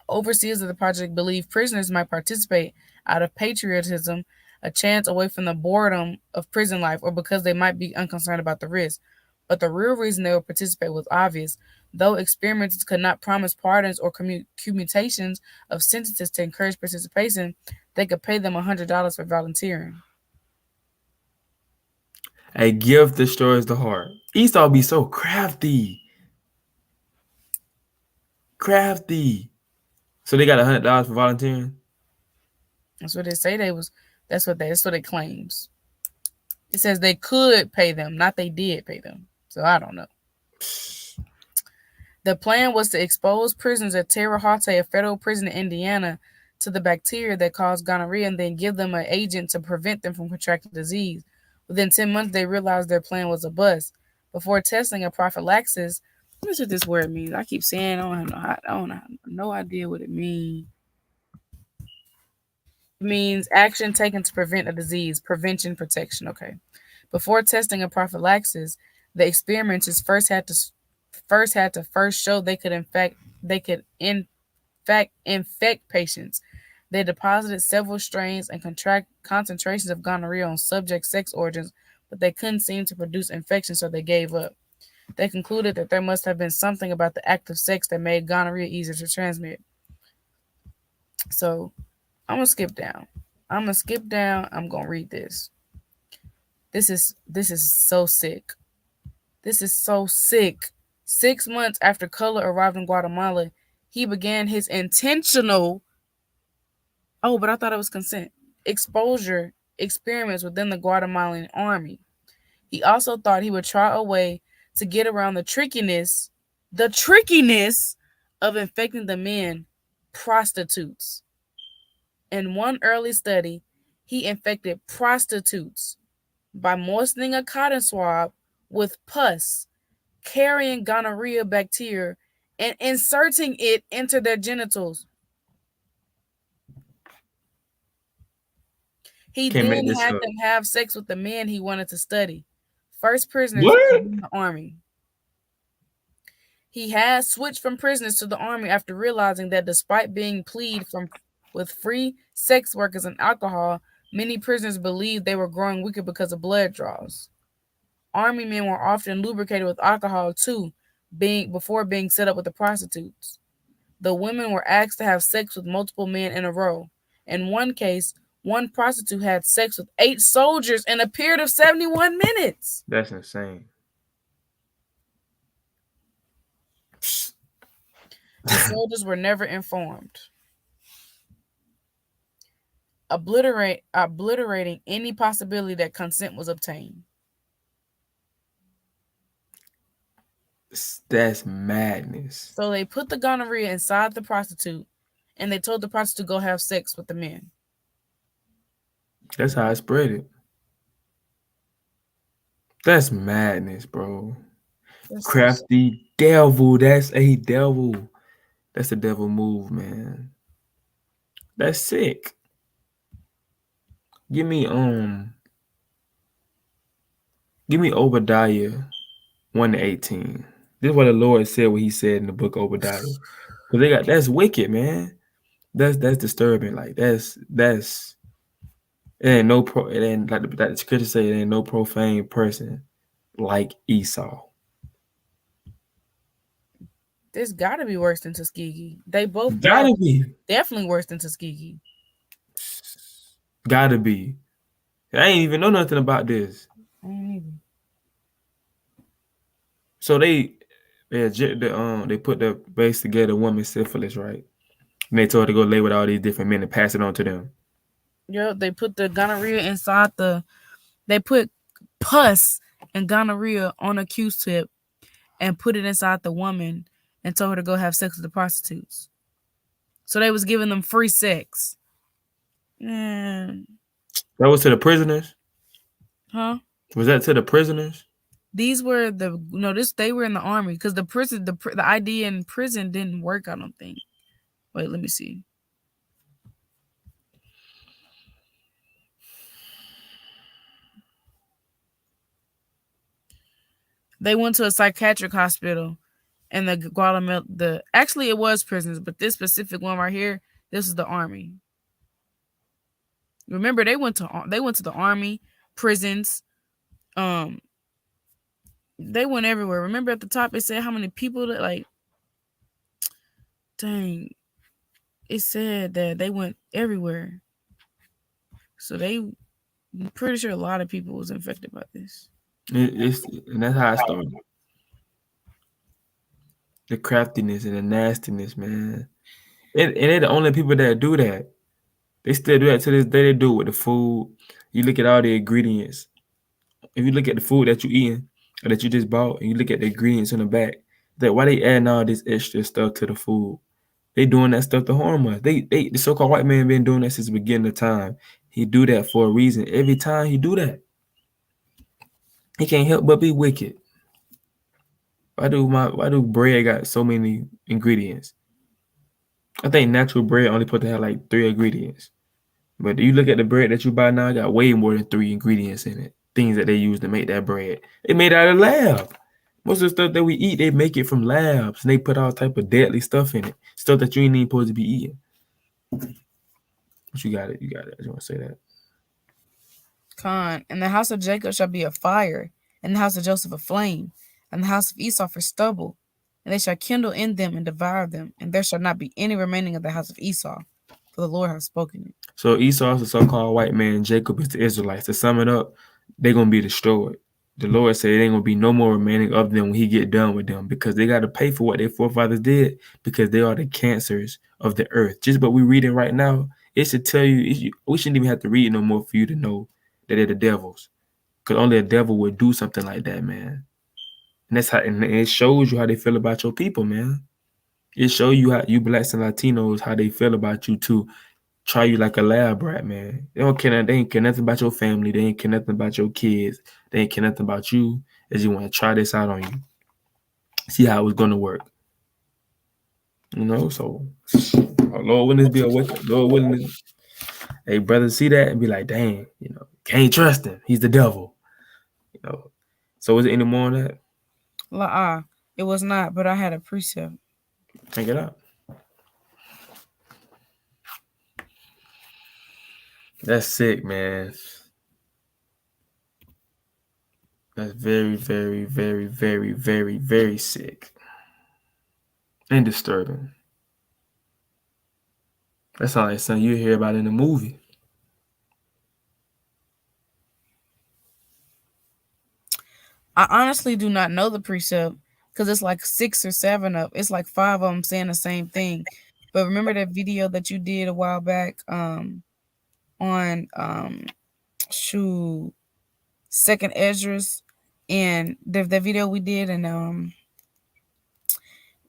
Overseers of the project believed prisoners might participate out of patriotism, a chance away from the boredom of prison life, or because they might be unconcerned about the risk. But the real reason they would participate was obvious. Though experimenters could not promise pardons or commutations of sentences to encourage participation, they could pay them $100 for volunteering. A gift destroys the heart. Esau be so crafty. Crafty. So they got $100 for volunteering? That's what they say they was. That's what it claims. It says they could pay them, not they did pay them. So I don't know. The plan was to expose prisoners at Terre Haute, a federal prison in Indiana, to the bacteria that cause gonorrhea and then give them an agent to prevent them from contracting disease. Within 10 months, they realized their plan was a bust. Before testing a prophylaxis, let me see what this word means. I keep saying I don't have no idea what it means. It means action taken to prevent a disease, prevention, protection. Okay. Before testing a prophylaxis, the experimenters first show they could infect patients. They deposited several strains and contract concentrations of gonorrhea on subject sex organs, but they couldn't seem to produce infection, so they gave up. They concluded that there must have been something about the act of sex that made gonorrhea easier to transmit. So I'm gonna skip down. I'm gonna read this. This is so sick. This is so sick. 6 months after Color arrived in Guatemala, he began his intentional, oh, but I thought it was consent, exposure experiments within the Guatemalan army. He also thought he would try a way to get around the trickiness of infecting the men, prostitutes. In one early study, he infected prostitutes by moistening a cotton swab with pus, carrying gonorrhea bacteria, and inserting it into their genitals. He Can't make then this had up. them have sex with the men he wanted to study, first prisoners What? in the army. He had switched from prisoners to the army after realizing that despite being pleased with free sex workers and alcohol, many prisoners believed they were growing weaker because of blood draws. Army men were often lubricated with alcohol too, before being set up with the prostitutes. The women were asked to have sex with multiple men in a row. In one case, one prostitute had sex with 8 soldiers in a period of 71 minutes. That's insane. The soldiers were never informed, obliterating any possibility that consent was obtained. That's madness. So they put the gonorrhea inside the prostitute, and they told the prostitute to go have sex with the men. That's how I spread it. That's madness, bro. That's so sick. Crafty devil. That's a devil. That's a devil move, man. That's sick. Give me give me Obadiah 1:18. This is what the Lord said what he said in the book of Obadiah. Cause that's wicked, man. That's disturbing. Like that's it ain't no pro it ain't like the scripture say it ain't no profane person like Esau. This got to be worse than Tuskegee. They both got Gotta be. definitely worse than Tuskegee. Gotta be. I ain't even know nothing about this. I don't even. So they Yeah, they put the base together, woman syphilis, right? And they told her to go lay with all these different men and pass it on to them. Yep, they put the gonorrhea inside the. They put pus and gonorrhea on a Q-tip and put it inside the woman and told her to go have sex with the prostitutes. So they was giving them free sex. Man, That was to the prisoners. huh? Was that to the prisoners? These were the no. This they were in the army because the ID in prison didn't work. I don't think. Wait, let me see. They went to a psychiatric hospital, and the Guatemala the actually it was prisons, but this specific one right here, this is the army. Remember, they went to the army, prisons. Um, they went everywhere. Remember at the top it said how many people that like. Dang, it said that they went everywhere. So I'm pretty sure a lot of people was infected by this. And that's how I started. The craftiness and the nastiness, man. And they're the only people that do that. They still do that to this day. They do it with the food. You look at all the ingredients. If you look at the food that you eating or that you just bought, and you look at the ingredients in the back, that why they adding all this extra stuff to the food? They doing that stuff to harm us. The so-called white man been doing that since the beginning of time. He do that for a reason. Every time he do that, he can't help but be wicked. Why do bread got so many ingredients? I think natural bread only supposed to have like 3 ingredients. But you look at the bread that you buy now, it got way more than 3 ingredients in it. Things that they use to make that bread. They made out of lab. Most of the stuff that we eat, they make it from labs, and they put all type of deadly stuff in it. Stuff that you ain't even supposed to be eating. But you got it. You got it. I just want to say that. Con, and the house of Jacob shall be a fire, and the house of Joseph a flame, and the house of Esau for stubble, and they shall kindle in them and devour them, and there shall not be any remaining of the house of Esau, for the Lord has spoken it. So Esau is the so-called white man. Jacob is the Israelites. To sum it up, they're gonna be destroyed. The Lord said there ain't gonna be no more remaining of them when He get done with them, because they got to pay for what their forefathers did, because they are the cancers of the earth. Just what we're reading right now, it should tell you. We shouldn't even have to read no more for you to know that they're the devils, because only a devil would do something like that, man. And that's how, and it shows you how they feel about your people, man. It shows you how you blacks and Latinos how they feel about you too. Try you like a lab rat, man. They don't care. They ain't care nothing about your family. They ain't care nothing about your kids. They ain't care nothing about you. They just want to try this out on you. See how it's gonna work. So Lord, wouldn't this be a wicked? Lord, wouldn't this, hey brother, see that and be like, dang, can't trust him. He's the devil. You know. So is it any more on that? La it was not, but I had a precept. Take it out. That's sick, man. That's very, very, very, very, very, very sick and disturbing. That sounds like something you hear about in a movie. I honestly do not know the precept because it's like 6 or 7 of it's like 5 of them saying the same thing. But remember that video that you did a while back on shoot second Esdras and the video we did and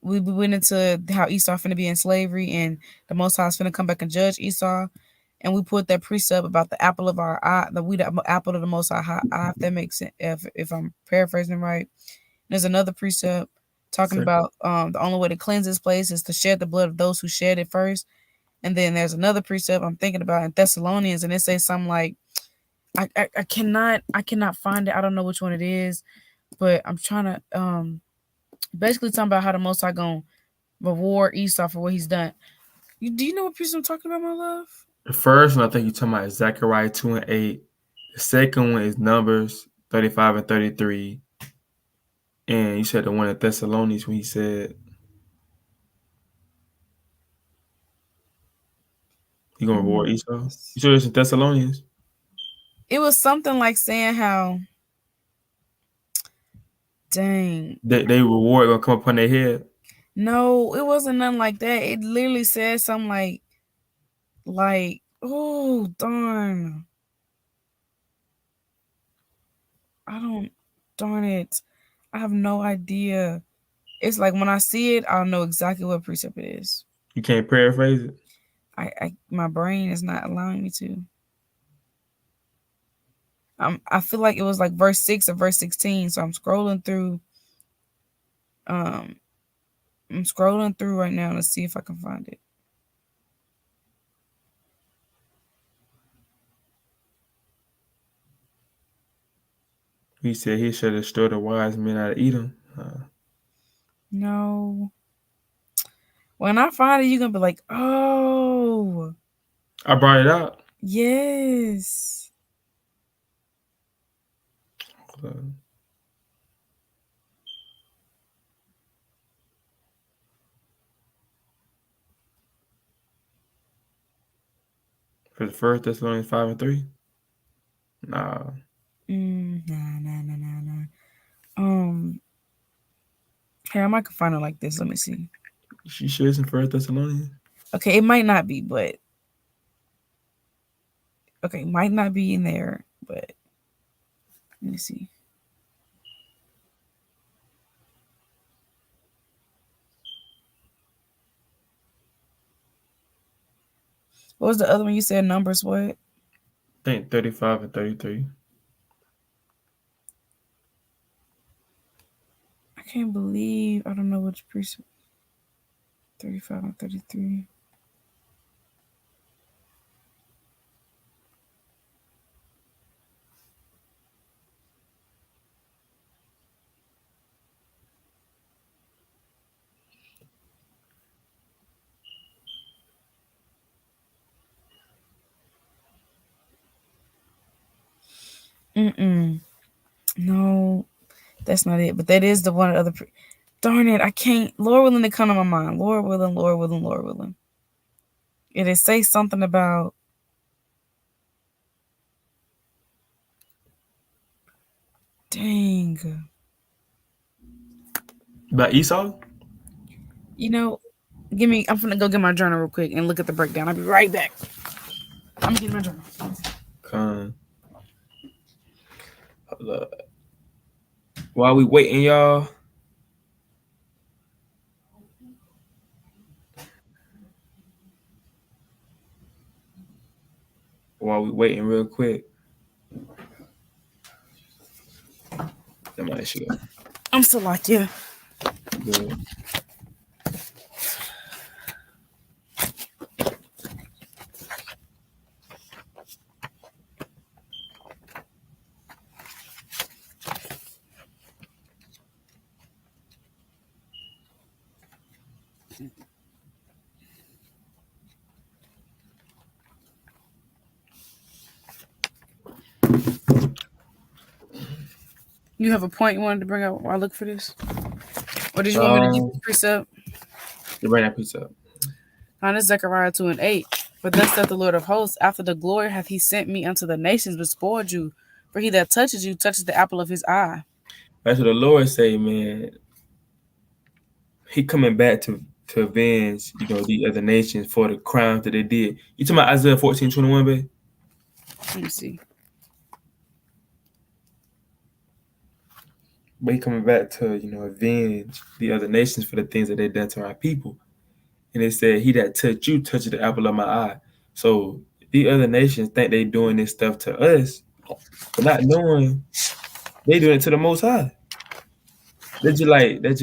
we went into how Esau finna be in slavery and the Most High is finna come back and judge Esau. And we put that precept about the apple of our eye, the apple of the Most High eye, if that makes sense, if I'm paraphrasing right. There's another precept talking about the only way to cleanse this place is to shed the blood of those who shed it first. And then there's another precept I'm thinking about in Thessalonians, and it says something like, I cannot find it. I don't know which one it is, but I'm trying to basically talking about how the Most High gonna reward Esau for what he's done. Do you know what precept I'm talking about, my love? The first one I think you're talking about is Zechariah 2:8. The second one is Numbers 35 and 33. And you said the one at Thessalonians when he said he gonna reward Esau. You sure it's in Thessalonians? It was something like saying how Dang. They reward gonna come upon their head. No, it wasn't nothing like that. It literally said something like, oh darn. I don't darn it. I have no idea. It's like when I see it, I'll know exactly what precept it is. You can't paraphrase it. I my brain is not allowing me to. I feel like it was like verse 6 or verse 16. So um I'm scrolling through right now to see if I can find it. He said he should have destroyed the wise men out of Edom. No. When I find it, you're gonna be like, oh I brought it out. yes. Uh, For the First Thessalonians 5:3. Nah, Nah. Here I might find it like this. Let me see. she shares in First Thessalonians. Okay, it might not be, but okay, might not be in there, but let me see. What was the other one you said? Numbers what? I think 35 and 33. I can't believe I don't know which precept. 35 and 33. Mm-mm. No, that's not it. But that is the one other. Darn it, I can't. Lord willing, to come to my mind. Lord willing, Lord willing, Lord willing. It is say something about. Dang. About Esau? You know, give me. I'm gonna go get my journal real quick and look at the breakdown. I'll be right back. I'm getting my journal. Con. While we waiting, y'all. While we waiting, real quick. That might show. I'm still like, yeah. Good. You have a point you wanted to bring up while I look for this? Or did you want me to give Um, you the precept? you bring that piece up. Now this Zechariah 2 and 8. For thus saith the Lord of hosts, after the glory hath he sent me unto the nations, but spoiled you. For he that touches you touches the apple of his eye. That's what the Lord say, man. He coming back to avenge, the other nations for the crimes that they did. You talking about Isaiah 14:21, babe? Let me see. But he coming back to, avenge the other nations for the things that they done to our people. And it said, he that touched you touched the apple of my eye. So the other nations think they doing this stuff to us, but not knowing they doing it to the Most High. That you like, was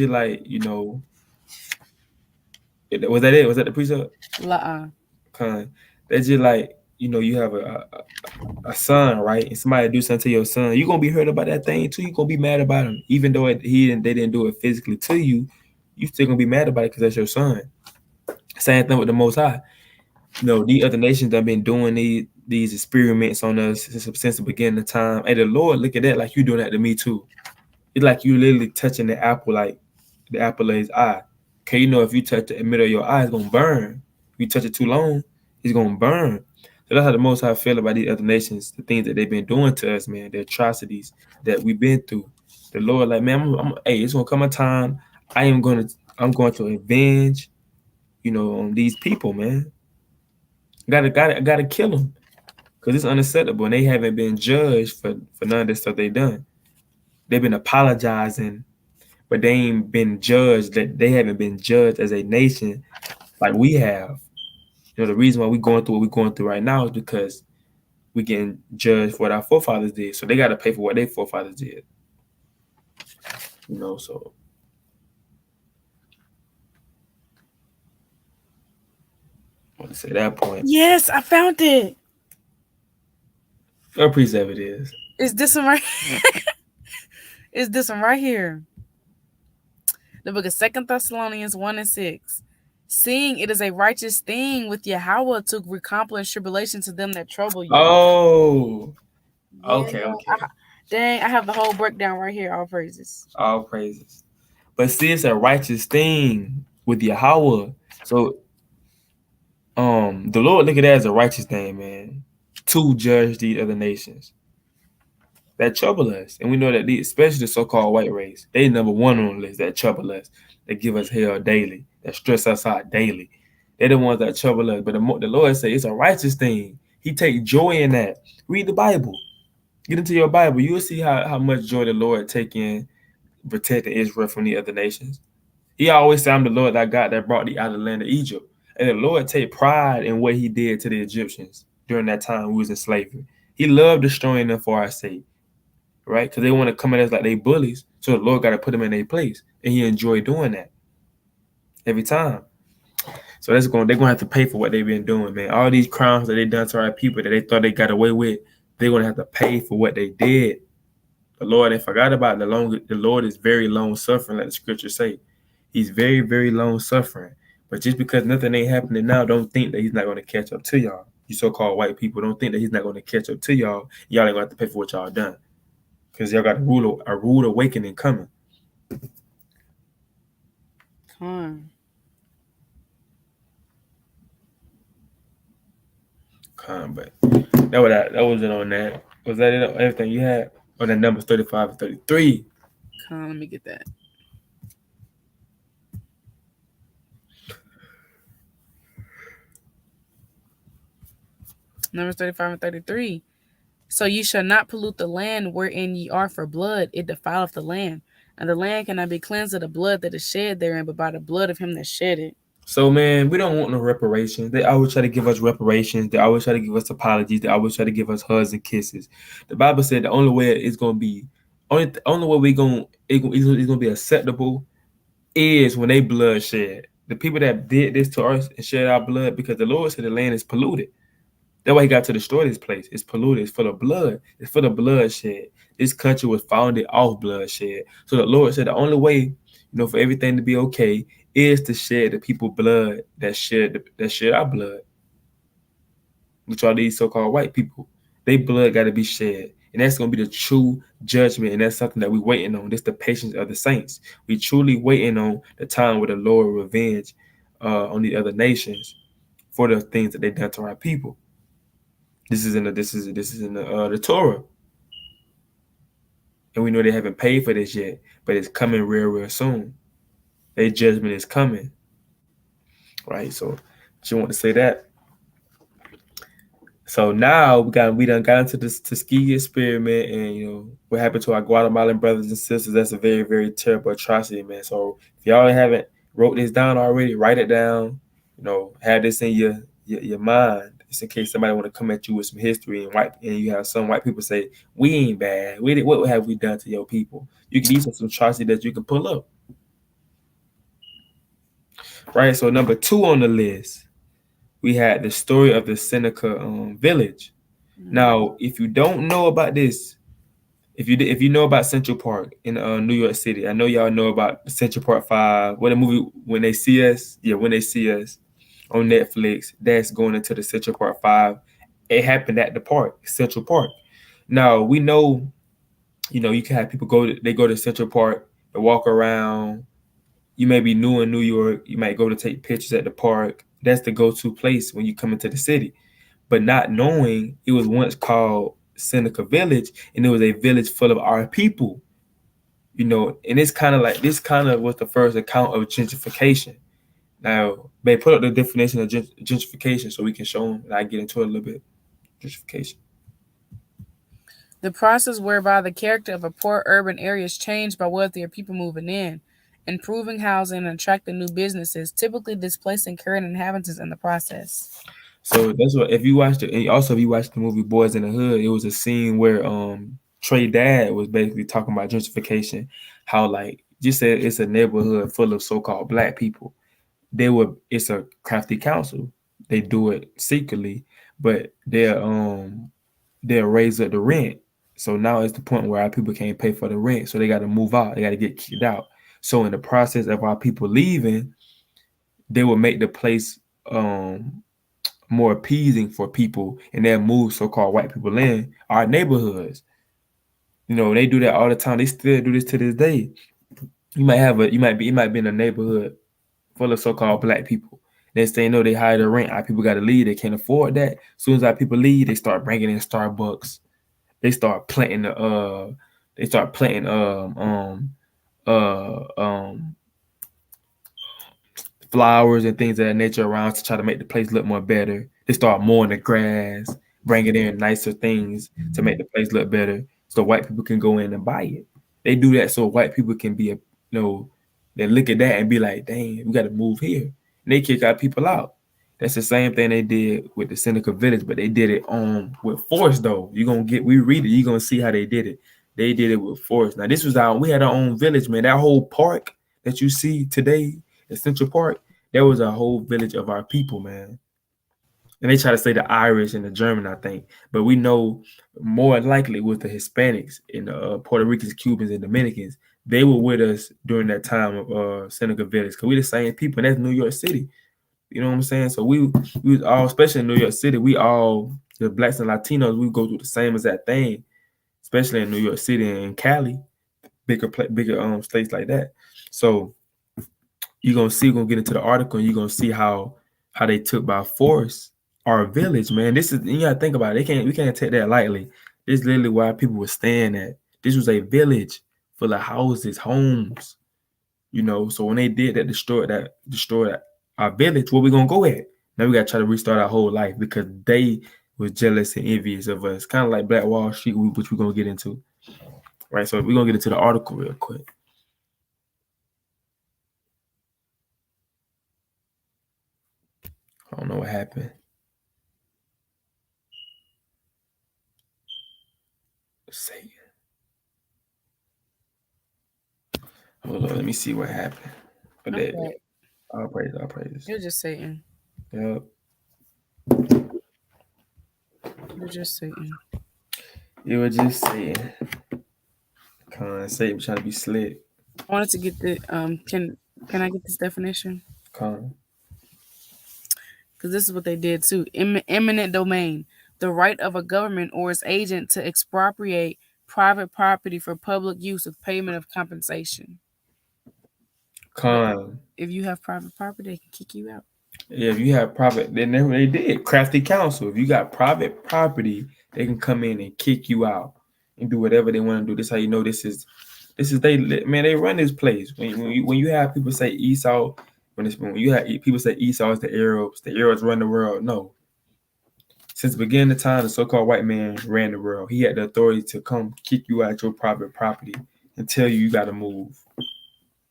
that it? Was that the precept? La. Kind. That you like, you have a son, right? And somebody do something to your son, you gonna be hurt about that thing too. You gonna be mad about him, even though they didn't do it physically to you. You still gonna be mad about it because that's your son. Same thing with the Most High. The other nations that have been doing these experiments on us since the beginning of time. Hey, the Lord look at that like you doing that to me too. It's like you literally touching the apple, like the apple of his eye. Okay, if you touch the middle of your eye, it's gonna burn. If you touch it too long, it's gonna burn. So that's how the Most High feel about these other nations, the things that they've been doing to us, man, the atrocities that we've been through. The Lord, like, man, hey, it's gonna come a time I'm going to avenge, on these people, man. Gotta kill them because it's unacceptable, and they haven't been judged for none of the stuff they done. They've been apologizing, but they ain't been judged. That they haven't been judged as a nation like we have. The reason why we going through what we're going through right now is because we getting judged for what our forefathers did. So they got to pay for what their forefathers did. So I want to say that point. Yes, I found it. What precept it is? It's this one right. It's this one right here. The book of 2 Thessalonians 1:6. Seeing it is a righteous thing with Yahweh to accomplish tribulation to them that trouble you. Oh, Yeah. okay. Dang, I have the whole breakdown right here. All praises. All praises. But see, it's a righteous thing with Yahweh. So, the Lord look at that as a righteous thing, man, to judge these other nations that trouble us. And we know that especially the so-called white race, they number one on the list that trouble us, that give us hell daily, that stress us out daily. They're the ones that trouble us. But the Lord say it's a righteous thing. He take joy in that. Read the Bible. Get into your Bible. You will see how much joy the Lord take in protecting Israel from the other nations. He always said, I'm the Lord that God that brought thee out of the land of Egypt. And the Lord take pride in what he did to the Egyptians during that time we was in slavery. He loved destroying them for our sake, right? Because they want to come at us like they bullies. So the Lord got to put them in their place. And he enjoyed doing that every time. So they're gonna have to pay for what they've been doing, man. All these crimes that they done to our people that they thought they got away with, they're gonna have to pay for what they did. The Lord, they forgot about the Lord is very long suffering, like the scriptures say. He's very, very long suffering. But just because nothing ain't happening now, don't think that he's not going to catch up to y'all. You so-called white people, don't think that he's not going to catch up to y'all. Y'all ain't going to have to pay for what y'all done. Because y'all got a rude awakening coming. But that was it on that. Was that it? Everything you had? Or the numbers 35 and 33? Let me get that. Numbers 35 and 33. So ye shall not pollute the land wherein ye are for blood, it defileth the land. And the land cannot be cleansed of the blood that is shed therein, but by the blood of him that shed it. So, man, we don't want no reparations. They always try to give us reparations. They always try to give us apologies. They always try to give us hugs and kisses. The Bible said the only way it's gonna be, only way it's gonna be acceptable is when they blood shed. The people that did this to us and shed our blood, because the Lord said the land is polluted. That's why he got to destroy this place. It's polluted. It's full of blood. It's full of bloodshed. This country was founded off bloodshed. So the Lord said the only way, for everything to be okay is to shed the people blood that shed our blood, which are these so-called white people. Their blood got to be shed. And that's going to be the true judgment. And that's something that we're waiting on. This is the patience of the saints. We truly waiting on the time where the Lord will revenge on the other nations for the things that they done to our people. This is in the Torah. And we know they haven't paid for this yet, but it's coming real, real soon. Their judgment is coming. Right? So you want to say that. So now we done got into this Tuskegee experiment, and what happened to our Guatemalan brothers and sisters. That's a very, very terrible atrocity, man. So if y'all haven't wrote this down already, write it down. Have this in your mind, just in case somebody want to come at you with some history and you have some white people say we ain't bad. What have we done to your people? You can use some atrocity that you can pull up. Right. So number 2 on the list, we had the story of the Seneca village. Now, if you don't know about this, if you know about Central Park in New York City, I know y'all know about Central Park 5. What a movie when they see us on Netflix, that's going into the Central Park 5. It happened at the park, Central Park. Now we know, you can have people go to Central Park and walk around. You may be new in New York. You might go to take pictures at the park. That's the go-to place when you come into the city. But not knowing it was once called Seneca Village, and it was a village full of our people. And it's kind of like this kind of was the first account of gentrification. Now, they put up the definition of gentrification so we can show them, and I get into it a little bit. Gentrification. The process whereby the character of a poor urban area is changed by wealthier people moving in, improving housing and attracting new businesses, typically displacing current inhabitants in the process. So that's what if you watched it, and also if you watched the movie Boys in the Hood, it was a scene where Trey Dad was basically talking about gentrification, how like just said it's a neighborhood full of so-called black people. It's a crafty council. They do it secretly, but they'll raise up the rent. So now it's the point where our people can't pay for the rent, so they got to move out. They got to get kicked out. So in the process of our people leaving, they will make the place more appeasing for people, and they'll move so-called white people in our neighborhoods. They do that all the time. They still do this to this day. You might be in a neighborhood full of so-called black people. Next thing you know, they hire the rent. Our people got to leave. They can't afford that. As soon as our people leave, they start bringing in Starbucks. They start planting flowers and things of that nature around to try to make the place look more better. They start mowing the grass, bringing in nicer things to make the place look better, so white people can go in and buy it. They do that so white people can they look at that and be like, "Dang, we got to move here." And they kick our people out. That's the same thing they did with the Seneca Village, but they did it with force though. We read it, you're gonna see how they did it. They did it with force. Now this was we had our own village, man. That whole park that you see today at Central Park, there was a whole village of our people, man. And they try to say the Irish and the German, I think, but we know more likely with the Hispanics and the Puerto Ricans, Cubans, and Dominicans. They were with us during that time of Seneca Village, because we the same people, and that's New York City. You know what I'm saying? So we was all, especially in New York City, we all, the blacks and Latinos, we go through the same exact thing, especially in New York City and Cali, bigger states like that. So we're gonna get into the article, and you're gonna see how they took by force our village, man. This is, you gotta think about it. We can't take that lightly. This is literally where people were staying at. This was a village full of houses, homes. So when they did that, destroyed our village, where we gonna go at? Now we gotta try to restart our whole life because they was jealous and envious of us. Kind of like Black Wall Street, which we're gonna get into. Right. So we're gonna get into the article real quick. I don't know what happened. Satan. Hold on, let me see what happened. But that, Okay. I'll praise. You're just Satan. Yep. You're just Satan. You were just saying. Satan trying to be slick. I wanted to get the can I get this definition? Con. Because this is what they did too. Eminent domain, the right of a government or its agent to expropriate private property for public use with payment of compensation. If you have private property, they can kick you out. Yeah, if you have private, they did. Crafty counsel. If you got private property, they can come in and kick you out and do whatever they want to do. This is how you know this is they run this place. When you have people say Esau, when you have people say Esau is the Arabs run the world. No. Since the beginning of time, the so-called white man ran the world. He had the authority to come kick you out your private property and tell you got to move.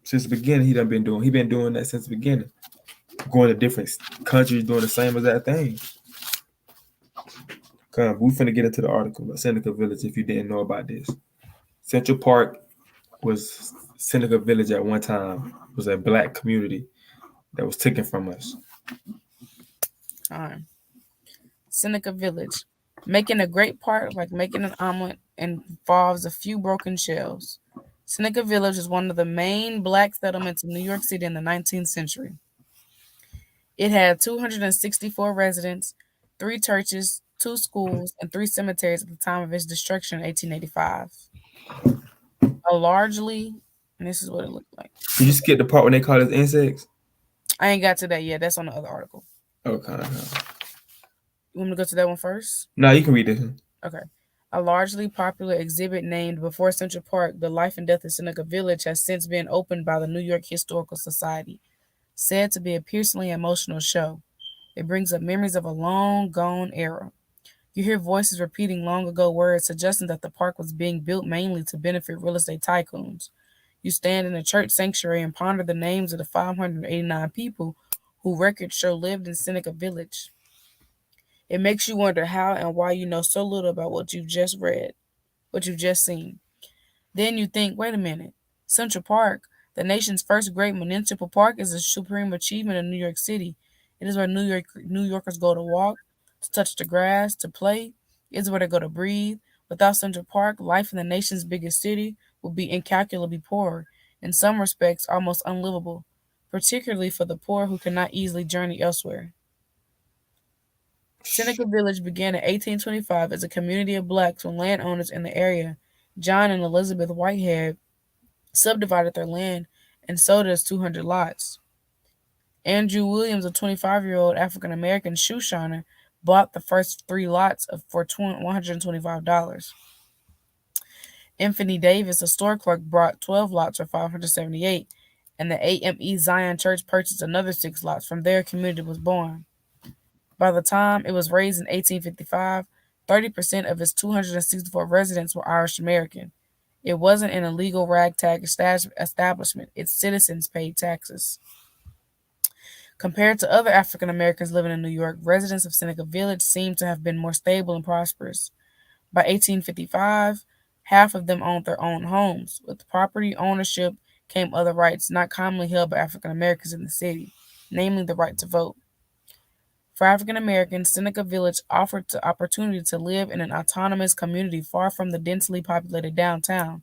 Since the beginning, he been doing that since the beginning. Going to different countries doing the same exact thing. We finna get into the article about Seneca Village if you didn't know about this. Central Park was Seneca Village at one time. It was a black community that was taken from us. All right. Seneca Village. Making a great part, like making an omelet, involves a few broken shells. Seneca Village is one of the main black settlements in New York City in the 19th century. It had 264 residents, 3 churches, 2 schools, and 3 cemeteries at the time of its destruction in 1885. And this is what it looked like. Did you skip the part when they call us insects? I ain't got to that yet. That's on the other article. Okay. You want me to go to that one first? No, you can read this one. Okay. A largely popular exhibit named Before Central Park, The Life and Death of Seneca Village, has since been opened by the New York Historical Society, said to be a piercingly emotional show. It brings up memories of a long gone era. You hear voices repeating long ago words suggesting that the park was being built mainly to benefit real estate tycoons. You stand in a church sanctuary and ponder the names of the 589 people who records show lived in Seneca Village. It makes you wonder how and why you know so little about what you've just read, what you've just seen. Then you think, wait a minute, Central Park, the nation's first great municipal park, is a supreme achievement in New York City. It is where New Yorkers go to walk, to touch the grass, to play. It is where they go to breathe. Without Central Park, life in the nation's biggest city would be incalculably poorer, in some respects almost unlivable, particularly for the poor who cannot easily journey elsewhere. Seneca Village began in 1825 as a community of blacks when landowners in the area, John and Elizabeth Whitehead, subdivided their land and sold it as 200 lots. Andrew Williams, a 25-year-old African American shoe shiner, bought the first three lots for $125. Anthony Davis, a store clerk, bought 12 lots for $578, and the AME Zion Church purchased another 6 lots. From there, a community was born. By the time it was raised in 1855, 30% of its 264 residents were Irish American. It wasn't an illegal ragtag establishment. Its citizens paid taxes. Compared to other African Americans living in New York, residents of Seneca Village seem to have been more stable and prosperous. By 1855, half of them owned their own homes. With property ownership came other rights not commonly held by African Americans in the city, namely the right to vote. For African Americans, Seneca Village offered the opportunity to live in an autonomous community far from the densely populated downtown.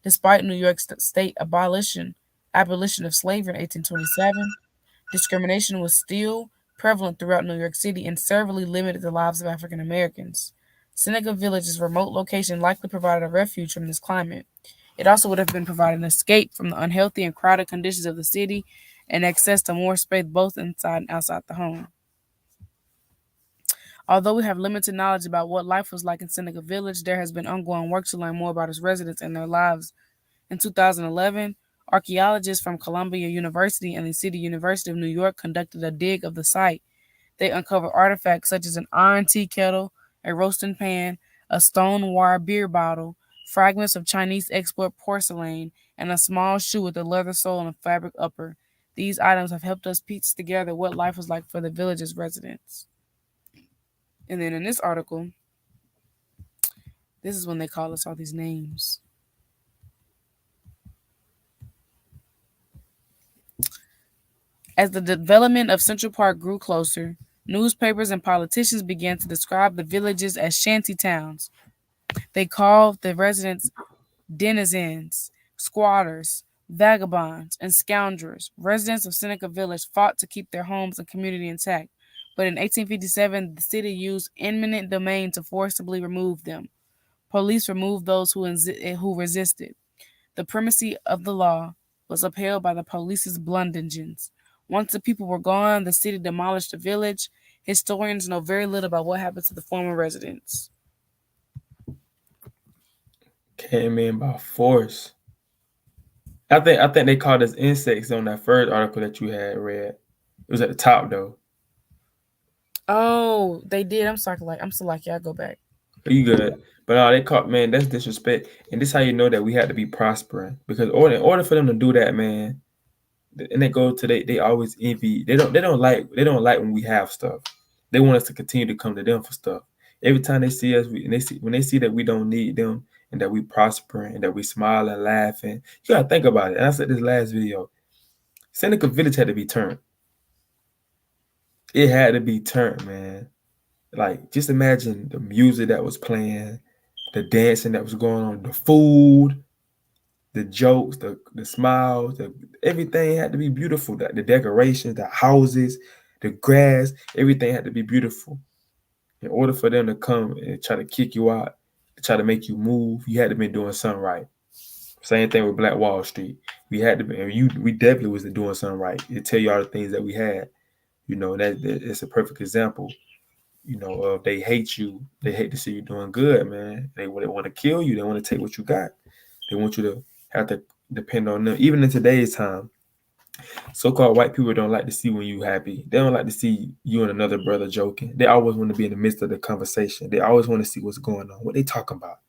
Despite New York state abolition of slavery in 1827, discrimination was still prevalent throughout New York City and severely limited the lives of African Americans. Seneca Village's remote location likely provided a refuge from this climate. It also would have been provided an escape from the unhealthy and crowded conditions of the city and access to more space both inside and outside the home. Although we have limited knowledge about what life was like in Seneca Village, there has been ongoing work to learn more about its residents and their lives. In 2011, archaeologists from Columbia University and the City University of New York conducted a dig of the site. They uncovered artifacts such as an iron tea kettle, a roasting pan, a stone wire beer bottle, fragments of Chinese export porcelain, and a small shoe with a leather sole and a fabric upper. These items have helped us piece together what life was like for the village's residents. And then in this article, this is when they call us all these names. As the development of Central Park grew closer, newspapers and politicians began to describe the villages as shanty towns. They called the residents denizens, squatters, vagabonds, and scoundrels. Residents of Seneca Village fought to keep their homes and community intact, but in 1857, the city used eminent domain to forcibly remove them. Police removed those who resisted. The primacy of the law was upheld by the police's bludgeons. Once the people were gone, the city demolished the village. Historians know very little about what happened to the former residents. Came in by force. I think they called us insects on that first article that you had read. It was at the top though. Oh, they did. I'm so like, yeah, go back. You good. But they caught, man, that's disrespect. And this how you know that we had to be prospering. Because in order for them to do that, man, and they go to they always envy. They don't like when we have stuff. They want us to continue to come to them for stuff. Every time they see us, when they see that we don't need them and that we prospering and that we smile and laughing, you gotta think about it. And I said this last video, Seneca Village had to be turned. It had to be turned, man. Like just imagine the music that was playing, the dancing that was going on, the food, the jokes, the smiles, everything had to be beautiful. The decorations, the houses, the grass, everything had to be beautiful. In order for them to come and try to kick you out, to try to make you move, you had to be doing something right. Same thing with Black Wall Street. We had to be, we definitely was doing something right. It tell you all the things that we had. You know, that it's a perfect example. they hate you. They hate to see you doing good, man. They want to kill you. They want to take what you got. They want you to have to depend on them. Even in today's time, so-called white people don't like to see when you happy. They don't like to see you and another brother joking. They always want to be in the midst of the conversation. They always want to see what's going on. What they talking about?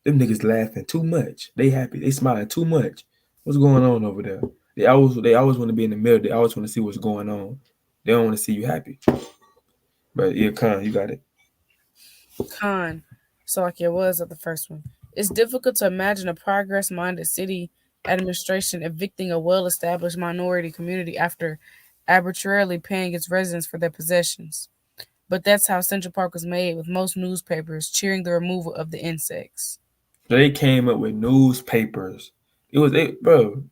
Them niggas laughing too much. They happy. They smiling too much. What's going on over there? They always want to be in the middle. They always want to see what's going on. They don't want to see you happy. But yeah, Khan, you got it. Con. So like it was at the first one. It's difficult to imagine a progress-minded city administration evicting a well-established minority community after arbitrarily paying its residents for their possessions. But that's how Central Park was made, with most newspapers cheering the removal of the insects. They came up with newspapers. Bro.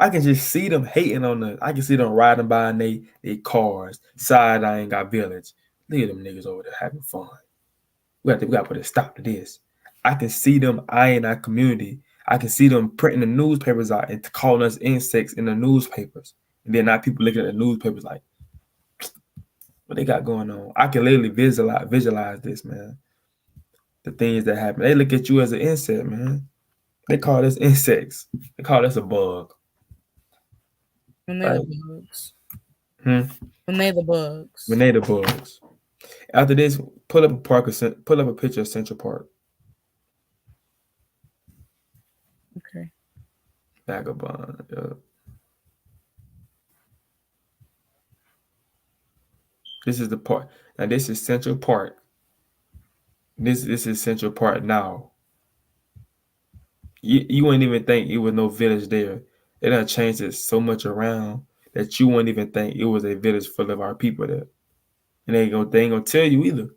I can just see them hating on the. I can see them riding by in they cars, side eyeing our village. Look at them niggas over there having fun. We got to put a stop to this. I can see them eyeing our community. I can see them printing the newspapers out and calling us insects in the newspapers. And then now people looking at the newspapers like, what they got going on? I can literally visualize this, man. The things that happen. They look at you as an insect, man. They call us insects. They call us a bug. When they the Right? bugs. Hmm? When they the bugs. When they the bugs. After this, pull up a picture of Central Park. Okay. Vagabond. Yeah. This is the part. Now this is Central Park. This is Central Park now. You wouldn't even think it was no village there. It done changed it so much around that you wouldn't even think it was a village full of our people there. And they ain't gonna tell you either.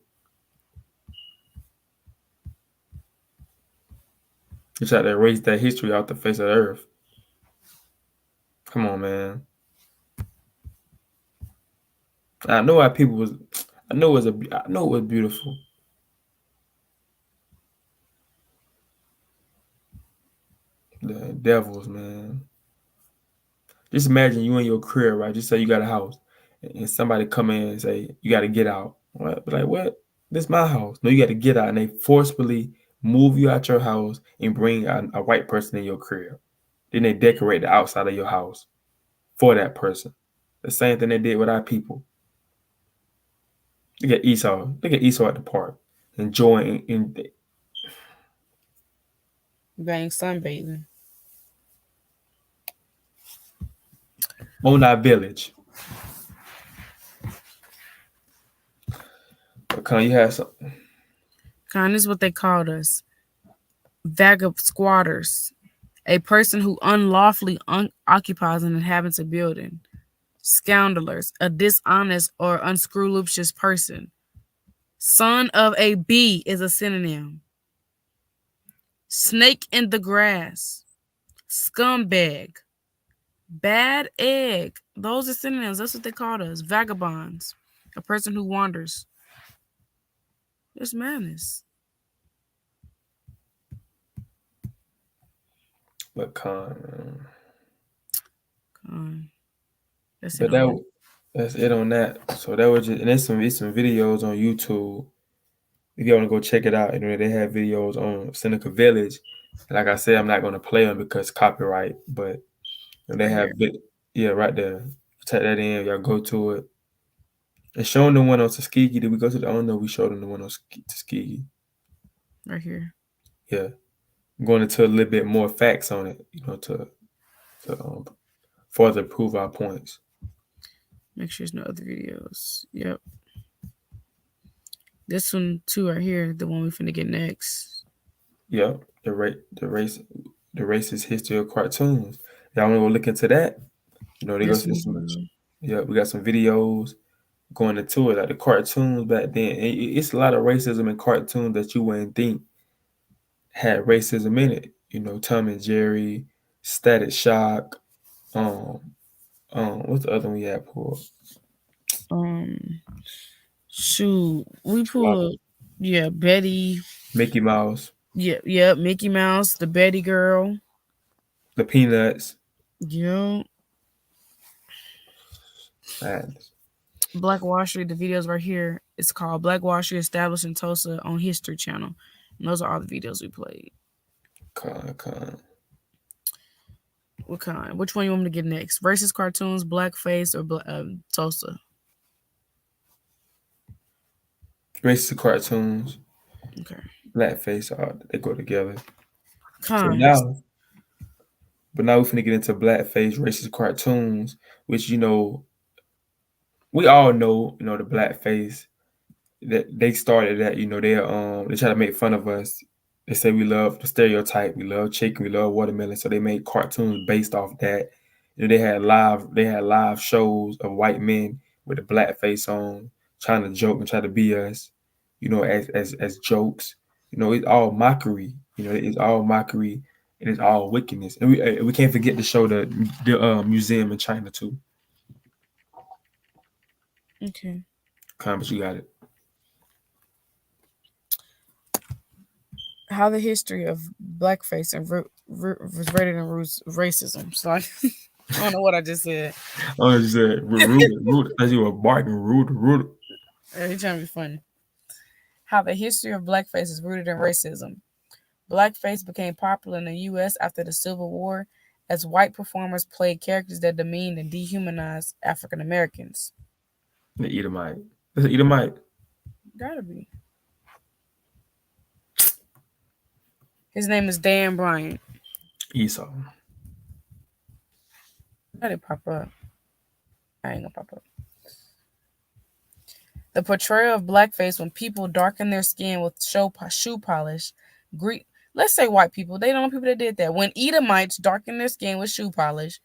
They try to erase that history off the face of the earth. Come on, man. I know our people was. I know it was beautiful. The devils, man. Just imagine you in your crib, right? Just say you got a house, and somebody come in and say you got to get out. What? Like what? This my house. No, you got to get out, and they forcefully move you out your house and bring a white person in your crib. Then they decorate the outside of your house for that person. The same thing they did with our people. Look at Esau. Look at Esau at the park, enjoying Bang sunbathing. on our village. But Con, you have something. Con is what they called us. Vagab squatters. A person who unlawfully occupies and inhabits a building. Scoundrelers. A dishonest or unscrupulous person. Son of a bee is a synonym. Snake in the grass. Scumbag. Bad egg. Those are synonyms. That's what they called us. Vagabonds. A person who wanders. It's madness. But Con, That's it but on that. that's it on that. So that was just, and there's some videos on YouTube. If you want to go check it out, they have videos on Seneca Village. Like I said, I'm not going to play them because copyright, but they Right have here. yeah, right there. Type that in, y'all go to it. And showing the one on Tuskegee. Did we go to the? I don't know. We showed them the one on Tuskegee. Right here. Yeah, I'm going into a little bit more facts on it. To further prove our points. Make sure there's no other videos. Yep. This one too right here, the one we finna get next. Yeah, the racist history of cartoons. Y'all want to go look into that? They go This see one. some. Yeah, we got some videos going into it. Like the cartoons back then, it's a lot of racism in cartoons that you wouldn't think had racism in it. Tom and Jerry, Static Shock. Um, what's the other one we had pulled? Um, shoot, we A lot. pulled. Yeah, Betty. Mickey Mouse, Yeah, Mickey Mouse, the Betty girl. the Peanuts. Yeah, Madness. Black Wall Street, the videos right here, it's called Black Wall Street Established in Tulsa on History Channel. And those are all the videos we played. Con. What kind? Which one you want me to get next? Racist cartoons, blackface, or Tulsa? Racist cartoons, Okay. blackface, they go together. So Con. now we're finna get into blackface, racist cartoons, which we all know, the blackface that they started that, they try to make fun of us. They say we love the stereotype, we love chicken, we love watermelon, so they made cartoons based off that. They had live shows of white men with a blackface on, trying to joke and try to be us, as jokes. It's all mockery. It's all mockery and it's all wickedness. And we can't forget to show the museum in China too. Okay. But you got it. How the history of blackface and was rated in racism. So I don't know what I just said. Oh, you said rude. As you were barking, rude. He's trying to be funny. How the history of blackface is rooted in racism. Blackface became popular in the U.S. after the Civil War as white performers played characters that demeaned and dehumanized African Americans. The Edomite. That's an Edomite. Gotta be. His name is Dan Bryant. Esau. How did it pop up? I ain't gonna pop up. The portrayal of blackface when people darken their skin with shoe polish. Let's say white people. They don't know people that did that. When Edomites darken their skin with shoe polish,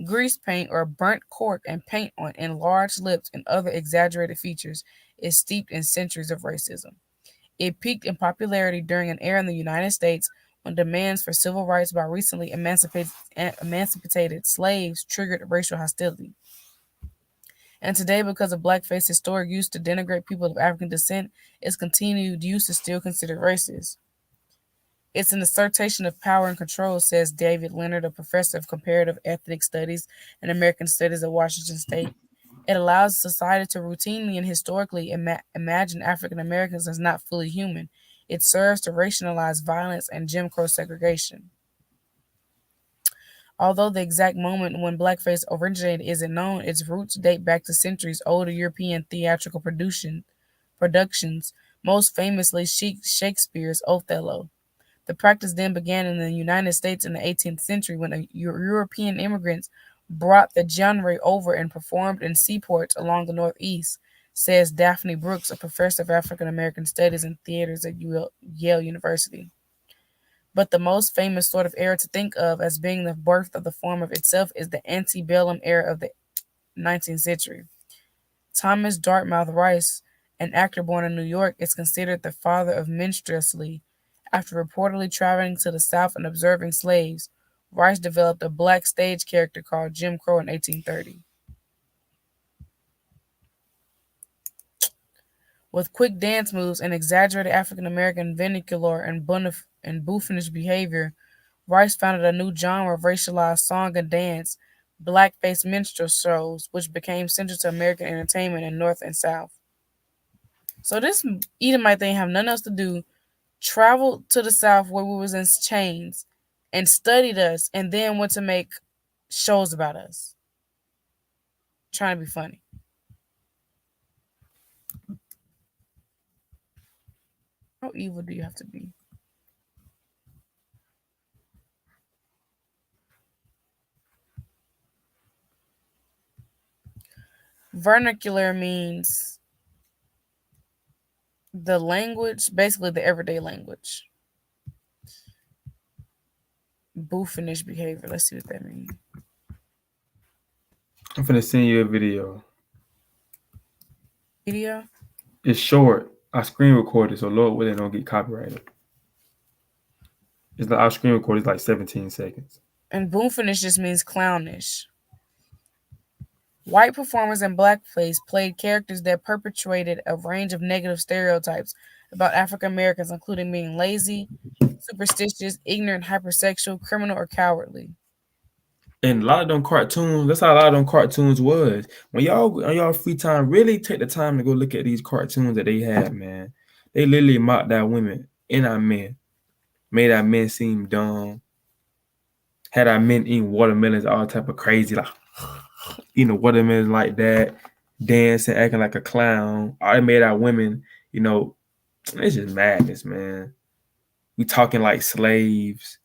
grease paint, or burnt cork and paint on enlarged lips and other exaggerated features, is steeped in centuries of racism. It peaked in popularity during an era in the United States when demands for civil rights by recently emancipated slaves triggered racial hostility. And today, because of blackface historic use to denigrate people of African descent, its continued use is still considered racist. It's an assertion of power and control, says David Leonard, a professor of comparative ethnic studies and American studies at Washington State. It allows society to routinely and historically imagine African Americans as not fully human. It serves to rationalize violence and Jim Crow segregation. Although the exact moment when blackface originated isn't known, its roots date back to centuries older European theatrical productions, most famously Shakespeare's Othello. The practice then began in the United States in the 18th century when European immigrants brought the genre over and performed in seaports along the Northeast, says Daphne Brooks, a professor of African American Studies and Theaters at Yale University. But the most famous sort of era to think of as being the birth of the form of itself is the antebellum era of the 19th century. Thomas Dartmouth Rice, an actor born in New York, is considered the father of minstrelsy. After reportedly traveling to the South and observing slaves, Rice developed a black stage character called Jim Crow in 1830. With quick dance moves and exaggerated African American vernacular and buffoonish behavior, Rice founded a new genre of racialized song and dance, blackface minstrel shows, which became central to American entertainment in North and South. So this Edomite thing have nothing else to do. Traveled to the South where we was in chains and studied us and then went to make shows about us. Trying to be funny. How evil do you have to be? Vernacular means the language, basically the everyday language. Buffoonish behavior. Let's see what that means. I'm finna send you a video. Video? It's short. I screen recorded, so Lord willing, don't get copyrighted. It's like our screen record is like 17 seconds. And buffoonish just means clownish. White performers in blackface played characters that perpetuated a range of negative stereotypes about African Americans, including being lazy, superstitious, ignorant, hypersexual, criminal, or cowardly. And a lot of them cartoons, that's how a lot of them cartoons was. When y'all on y'all free time, really take the time to go look at these cartoons that they had, man. They literally mocked our women and our men, made our men seem dumb, had our men eating watermelons, all type of crazy, like eating watermelons like that, dancing, acting like a clown. All they made our women, you know, it's just madness, man. We talking like slaves,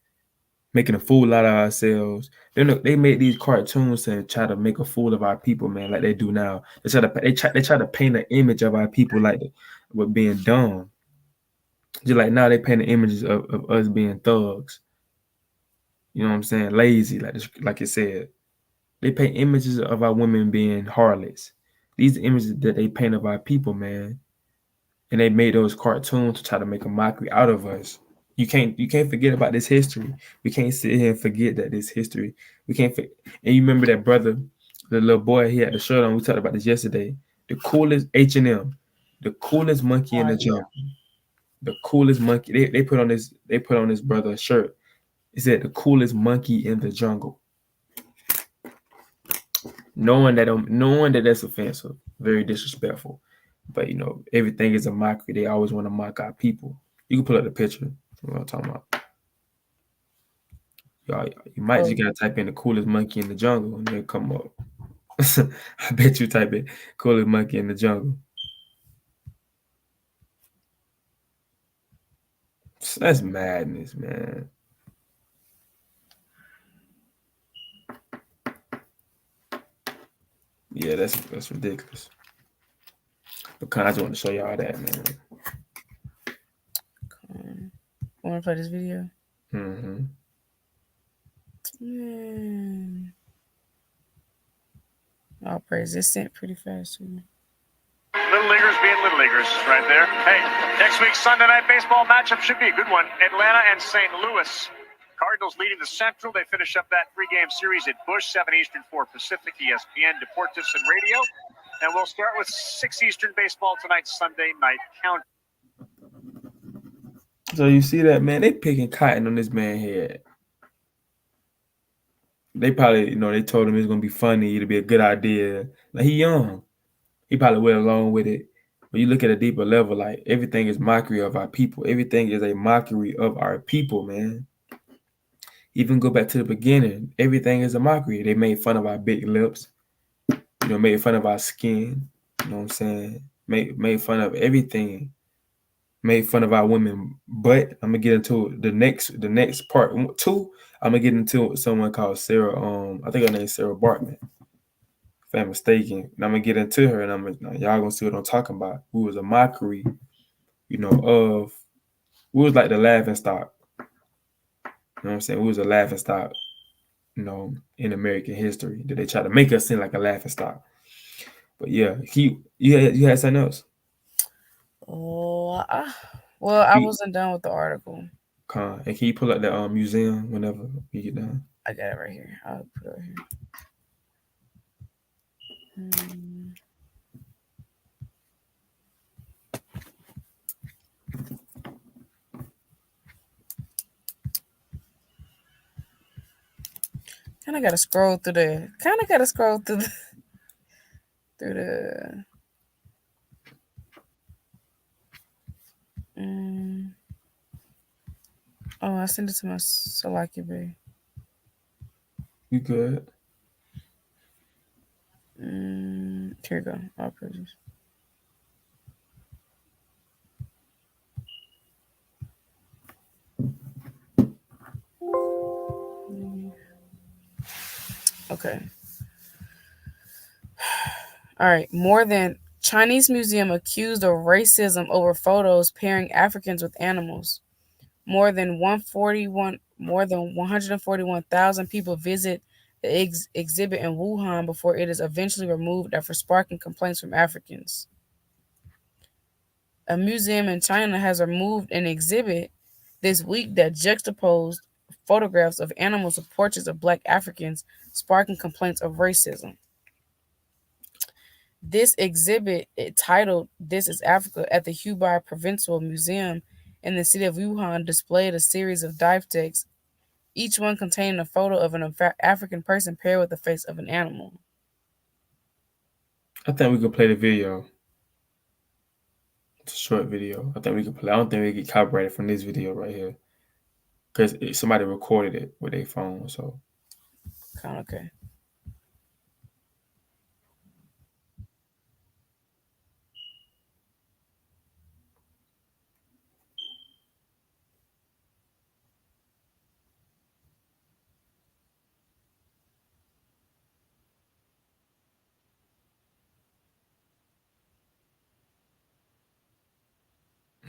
making a fool out of ourselves. They made these cartoons to try to make a fool of our people, man, like they do now. They try to paint an image of our people like with being dumb. Just like now they paint the images of us being thugs. You know what I'm saying? Lazy, like it said. They paint images of our women being harlots. These images that they paint of our people, man. And they made those cartoons to try to make a mockery out of us. You can't forget about this history. We can't sit here and forget that this history. We can't. And you remember that brother, the little boy, he had the shirt on. We talked about this yesterday. The coolest H&M, the coolest monkey in Oh the yeah. jungle, the coolest monkey. They put on this. They put on this brother a shirt. It said the coolest monkey in the jungle. Knowing that that's offensive, very disrespectful. But everything is a mockery. They always want to mock our people. You can pull up the picture. What I'm talking about. Y'all, you might Oh, just gotta type in the coolest monkey in the jungle and they'll come up. I bet you type in coolest monkey in the jungle. That's madness, man. Yeah, that's ridiculous. But I just want to show y'all that, man. want to play this video? Mm-hmm. Man. I'll praise this sent pretty fast to me. Little leaguers being little leaguers right there. Hey, next week's Sunday night baseball matchup should be a good one. Atlanta and St. Louis. Cardinals leading the Central. They finish up that three-game series at Busch, 7 Eastern, 4 Pacific, ESPN, Deportes, and Radio. And we'll start with 6 Eastern baseball tonight, Sunday night count. So you see that, man? They picking cotton on this man's head. They probably, they told him it's gonna be funny, it'll be a good idea. Like he young. He probably went along with it. But you look at a deeper level, like everything is mockery of our people. Everything is a mockery of our people, man. Even go back to the beginning, everything is a mockery. They made fun of our big lips, made fun of our skin, you know what I'm saying? Made fun of everything. Made fun of our women. But I'm gonna get into the next part two. I'm gonna get into someone called Sarah. I think her name's Sarah Bartman. If I'm mistaken. And I'm gonna get into her and y'all gonna see what I'm talking about. Who was a mockery, of we was like the laughing stock. You know what I'm saying? We was a laughing stock, in American history. That they try to make us seem like a laughing stock. But yeah, you had something else? Oh, well, I wasn't done with the article. And can you pull up the museum whenever you get done? I got it right here. I'll put it right here. Kind of got to scroll through the. Through the. Oh, I sent it to my Salaki Bay. You good? Here you go. I'll produce. Okay. All right. More than Chinese museum accused of racism over photos pairing Africans with animals. More than 141,000 people visit the exhibit in Wuhan before it is eventually removed after sparking complaints from Africans. A museum in China has removed an exhibit this week that juxtaposed photographs of animals with portraits of Black Africans, sparking complaints of racism. This exhibit, titled "This is Africa" at the Hubei Provincial Museum in the city of Wuhan, displayed a series of diptychs each one containing a photo of an African person paired with the face of an animal. I think we could play the video. It's a short video. I think we could play. I don't think we get copyrighted from this video right here because somebody recorded it with their phone. So Kind of okay.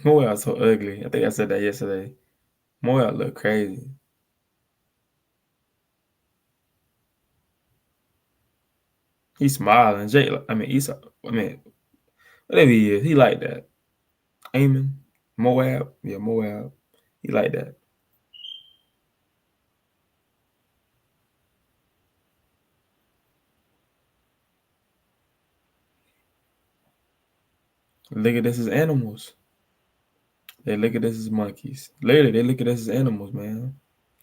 Moya so ugly. I think I said that yesterday. Moya look crazy. He's smiling. Jay, I mean, I mean, whatever he is, he like that. Amen. Moab, yeah, Moab. He like that. Look at this as animals. They look at us as monkeys. Literally, they look at us as animals, man.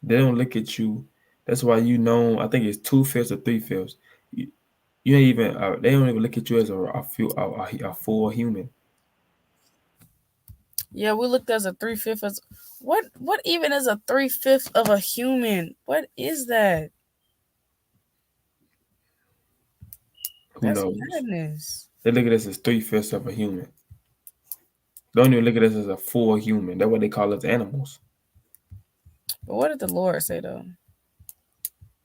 They don't look at you. That's why you know. I think it's 2/5 or 3/5. You ain't even. They don't even look at you as a full human. Yeah, we looked as a 3/5 as what even is a 3/5 of a human? What is that? Who That's knows? madness. They look at us as 3/5 of a human. Don't even look at us as a full human. That's what they call us animals. But what did the Lord say though?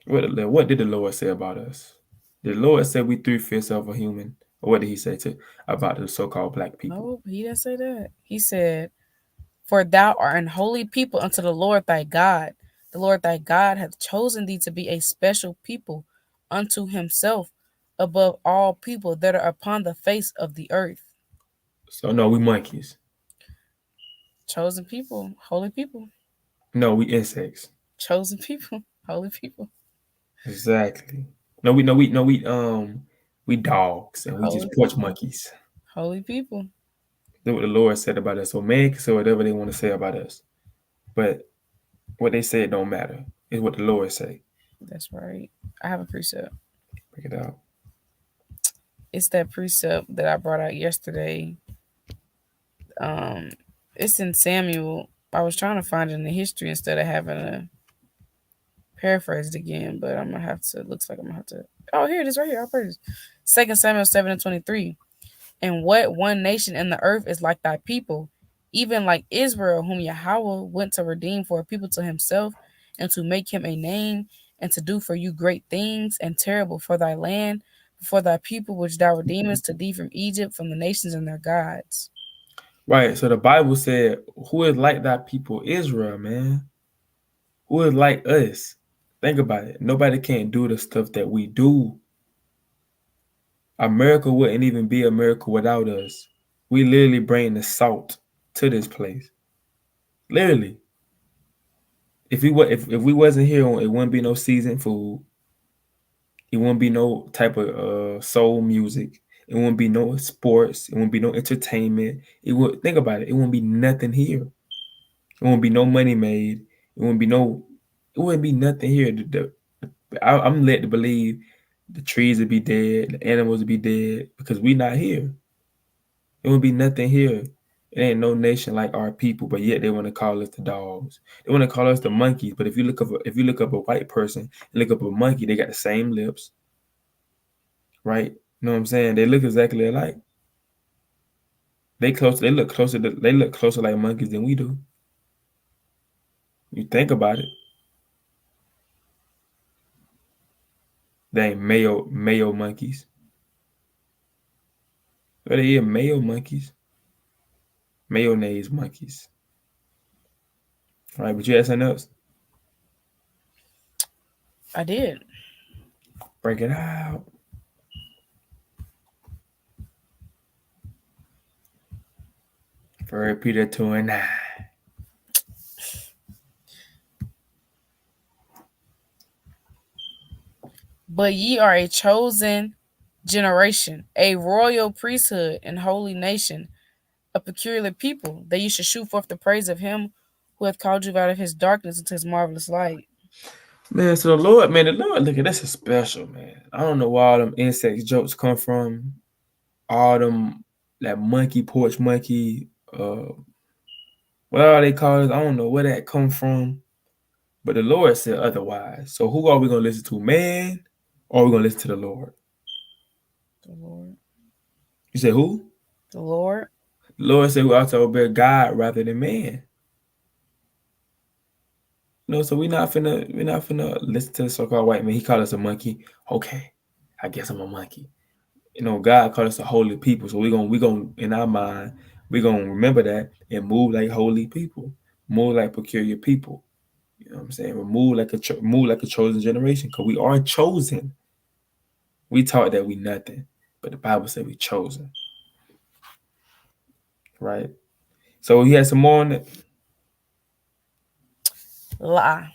What did the Lord say about us? The Lord said we 3/5 of a human. Or what did He say to about the so-called black people? No, he didn't say that. He said, "For thou art an holy people unto the Lord thy God. The Lord thy God hath chosen thee to be a special people unto himself above all people that are upon the face of the earth." So no, we monkeys. Chosen people, holy people. No, we insects. Chosen people, holy people. Exactly. No, we dogs and we Holy just porch people. monkeys. Holy people. That's what the Lord said about us. So man can say whatever they want to say about us. But what they say don't matter. It's what the Lord say. That's right. I have a precept. Break it out. It's that precept that I brought out yesterday. It's in Samuel. I was trying to find it in the history instead of having to paraphrase it again, but I'm gonna have to. Looks like I'm gonna have to. Oh, here it is, right here. I'll praise. 2 Samuel 7:23. And what one nation in the earth is like thy people, even like Israel, whom Yahweh went to redeem for a people to himself, and to make him a name, and to do for you great things and terrible for thy land, for thy people which thou redeemest to thee from Egypt, from the nations and their gods. Right. So the Bible said, who is like that people? Israel, man. Who is like us? Think about it. Nobody can do the stuff that we do. America wouldn't even be America without us. We literally bring the salt to this place. Literally. If we wasn't here, it wouldn't be no seasoned food. It wouldn't be no type of soul music. It wouldn't be no sports. It wouldn't be no entertainment. It would think about it. It wouldn't be nothing here. It wouldn't be no money made. It wouldn't be no. It wouldn't be nothing here. I'm led to believe the trees would be dead, the animals would be dead because we not here. It wouldn't be nothing here. It ain't no nation like our people, but yet they want to call us the dogs. They want to call us the monkeys. But if you look up a white person and look up a monkey, they got the same lips, right? You know what I'm saying? They look exactly alike. They look closer like monkeys than we do. You think about it. They ain't mayo monkeys. But they are mayo monkeys. Mayonnaise monkeys. All right, but you had something else? I did. Break it out. For pt.1. But ye are a chosen generation, a royal priesthood and holy nation, a peculiar people, that you should shoot forth the praise of him who hath called you out of his darkness into his marvelous light. Man, so the Lord, look at this is special, man. I don't know where all them insect jokes come from. All them that monkey, porch monkey, what are they call it? I don't know where that come from. But the Lord said otherwise. So who are we gonna listen to, man, or are we gonna listen to the Lord? The Lord. You say who? The Lord. The Lord said we ought to obey God rather than man. No, so we're not finna listen to the so-called white man. He called us a monkey. Okay, I guess I'm a monkey. God called us a holy people. So we gonna in our mind, we're gonna remember that and move like holy people, move like peculiar people. You know what I'm saying? We move like a chosen generation, because we are chosen. We taught that we nothing, but the Bible said we chosen, right? So he had some more on it. Lie.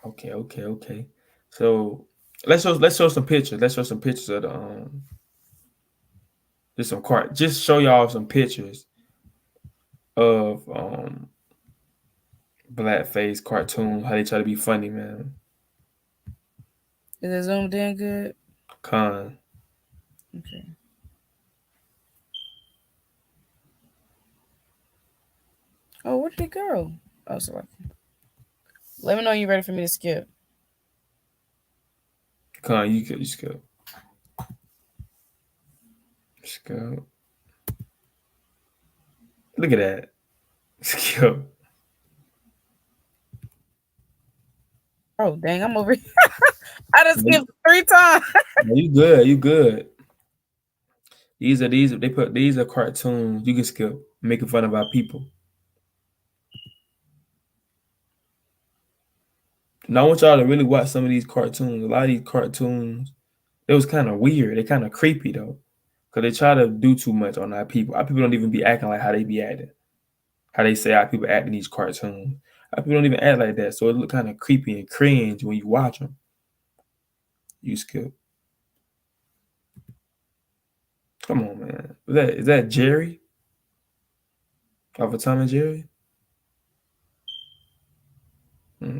Okay. So let's show some pictures. Let's show some pictures of the just show y'all some pictures of blackface cartoons, how they try to be funny, man. Is it zoomed in good? Con. Okay. Oh, where did it go? Oh, sorry. Let me know you ready for me to skip. Con, you could just go. Just go. Look at that. Just go. Oh, dang, I'm over here. I just You skipped 3 times. you good. You good. These are cartoons. You can skip making fun of our people. Now I want y'all to really watch some of these cartoons. A lot of these cartoons, it was kind of weird. They kind of creepy though, because they try to do too much on our people. Our people don't even be acting like how they be acting. How they say our people act in these cartoons. Our people don't even act like that. So it look kind of creepy and cringe when you watch them. You skip. Come on, man. Is that Jerry? Off of Tom and Jerry?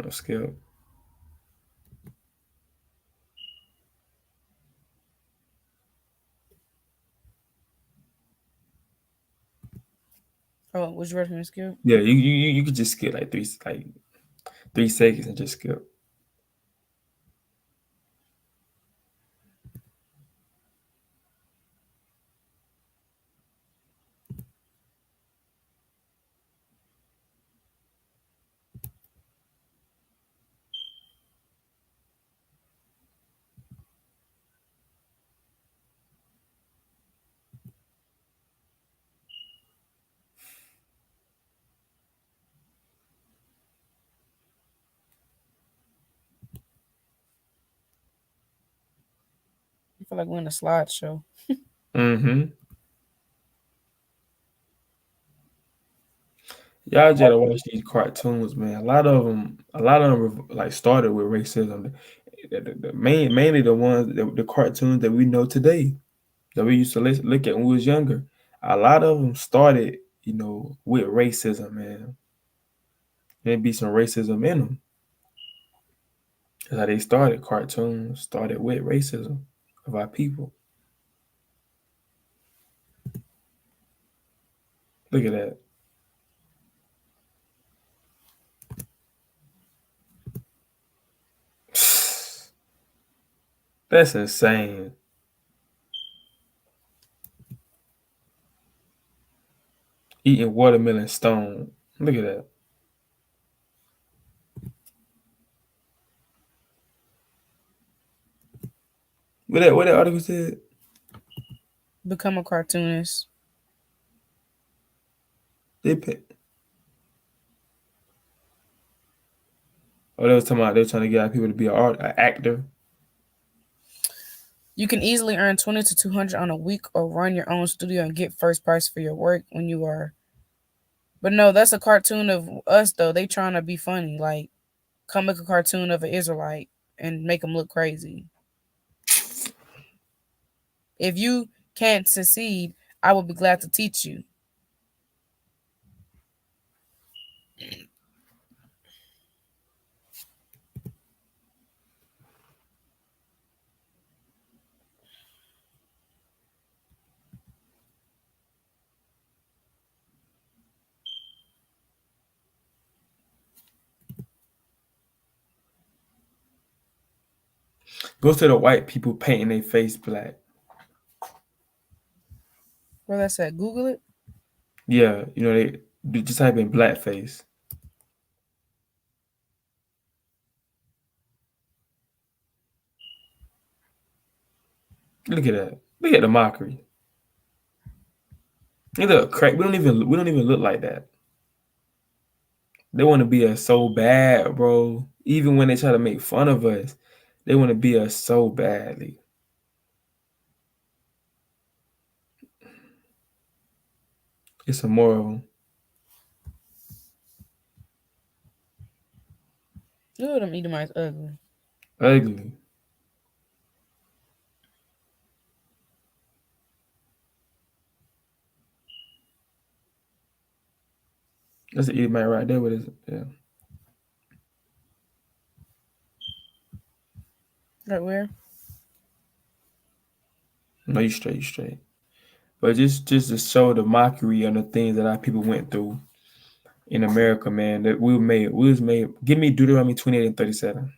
Skip. Oh, was you ready for me to skip? Yeah, you could just skip like 3 seconds and just skip. I feel like we're in a slideshow. Mm-hmm. Y'all gotta watch these cartoons, man. A lot of them like started with racism. Mainly the cartoons that we know today, that we used to look at when we was younger. A lot of them started, with racism, man. There be some racism in them. That's how they started. Cartoons started with racism of our people. Look at that. That's insane. Eating watermelon stone. Look at that. What that article said? Become a cartoonist. They pay. Oh, they was talking about they were trying to get people to be an actor. You can easily earn 20 to 200 on a week or run your own studio and get first price for your work when you are. But no, that's a cartoon of us though. They trying to be funny. Like, come make a cartoon of an Israelite and make them look crazy. If you can't succeed, I will be glad to teach you. Go to the white people painting their face black. Where that's at? Google it. Yeah, they just type in blackface. Look at that. Look at the mockery. Look at the crack. We don't even look like that. They want to be us so bad, bro. Even when they try to make fun of us, they want to be us so badly. It's some more of them. Look at them Edomites ugly. Ugly. That's an Edomite right there. What is it? Yeah. Right where? No, you straight, you straight. But just to show the mockery and the things that our people went through in America, man, that we was made. Give me Deuteronomy 28 and 37.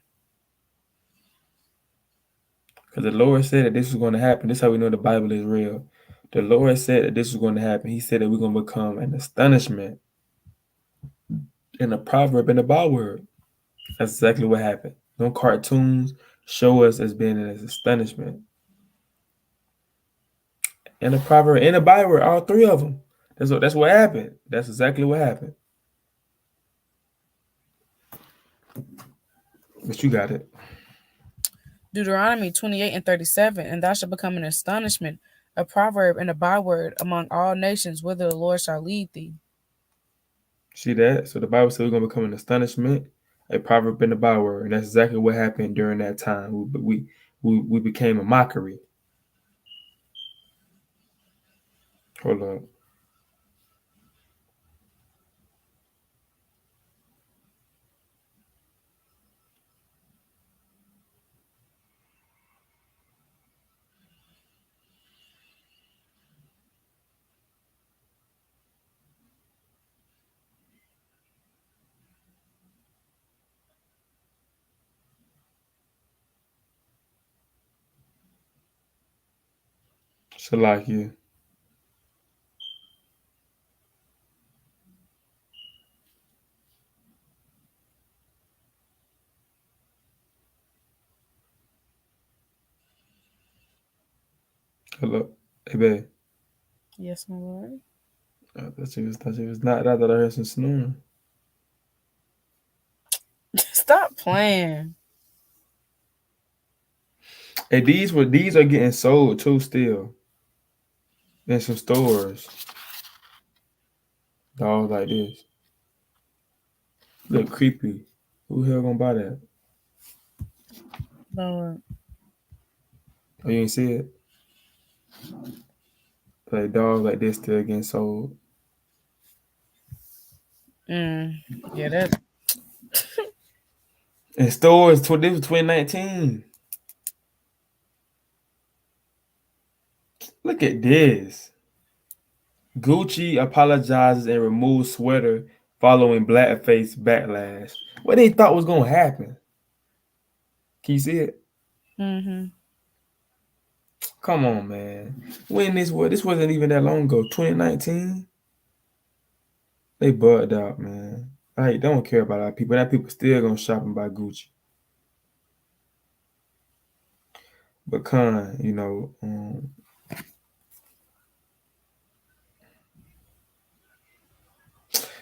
Because the Lord said that this was going to happen. This is how we know the Bible is real. The Lord said that this was going to happen. He said that we're going to become an astonishment and a proverb and a byword. That's exactly what happened. No cartoons show us as being an astonishment. And a proverb and a byword, all three of them. That's what happened. That's exactly what happened. But you got it. Deuteronomy 28 and 37. And thou shalt become an astonishment, a proverb, and a byword among all nations, whither the Lord shall lead thee. See that? So the Bible says we're going to become an astonishment, a proverb, and a byword. And that's exactly what happened during that time. We became a mockery. Hold up. Salakia. Hello. Hey, babe. Yes, my Lord. I thought she was not. I thought I heard some snoring. Stop playing. Hey, these are getting sold too still. In some stores. Dogs like this. Look creepy. Who the hell gonna buy that? Lord. Oh, you ain't see it? Like dogs like this still getting sold. Yeah, that. In stores, this was 2019. Look at this. Gucci apologizes and removes sweater following blackface backlash. What they thought was gonna happen? Can you see it? Mm-hmm. Come on, man. When this wasn't even that long ago. 2019. They bugged out, man. They don't care about our people. That people still gonna shop and buy Gucci. But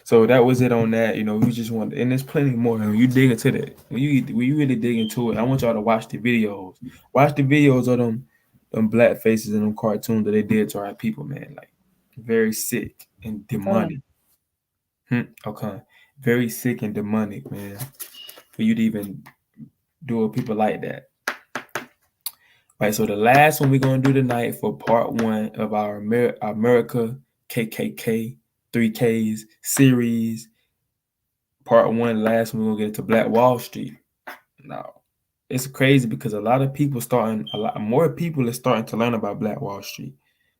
so that was it on that. We just want, and there's plenty more. When you dig into that, when you really dig into it, I want y'all to watch the videos. Watch the videos of them black faces and them cartoons that they did to our people, man. Like very sick and demonic. Okay, very sick and demonic, man. For you to even do it, people like that. Right, so the last one we're gonna do tonight for part 1 of our Amerikkka KKK 3Ks series. Part 1, last one we're gonna get into Black Wall Street. Now, it's crazy because a lot more people are starting to learn about Black Wall Street.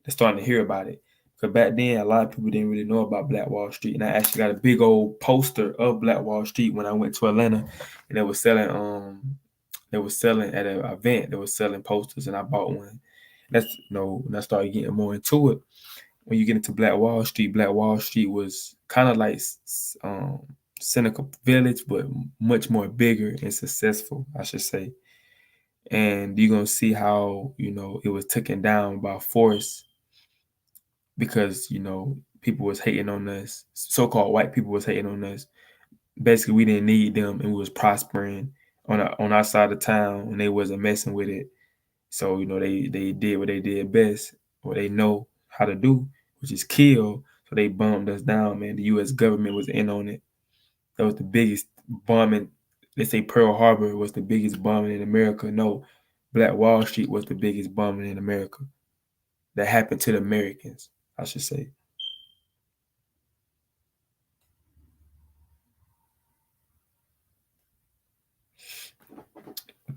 They're starting to hear about it. Because back then, a lot of people didn't really know about Black Wall Street. And I actually got a big old poster of Black Wall Street when I went to Atlanta, and they were selling They were selling at an event. They were selling posters, and I bought one. That's and I started getting more into it. When you get into Black Wall Street was kind of like Seneca Village, but much more bigger and successful, I should say. And you're gonna see how it was taken down by force because people was hating on us. So-called white people was hating on us. Basically, we didn't need them, and we was prospering on our side of town, and they wasn't messing with it. So they did what they did best, what they know how to do, which is kill. So they bombed us down, man. The U.S. government was in on it. That was the biggest bombing. They say Pearl Harbor was the biggest bombing in America. No, Black Wall Street was the biggest bombing in America. That happened to the Americans, I should say.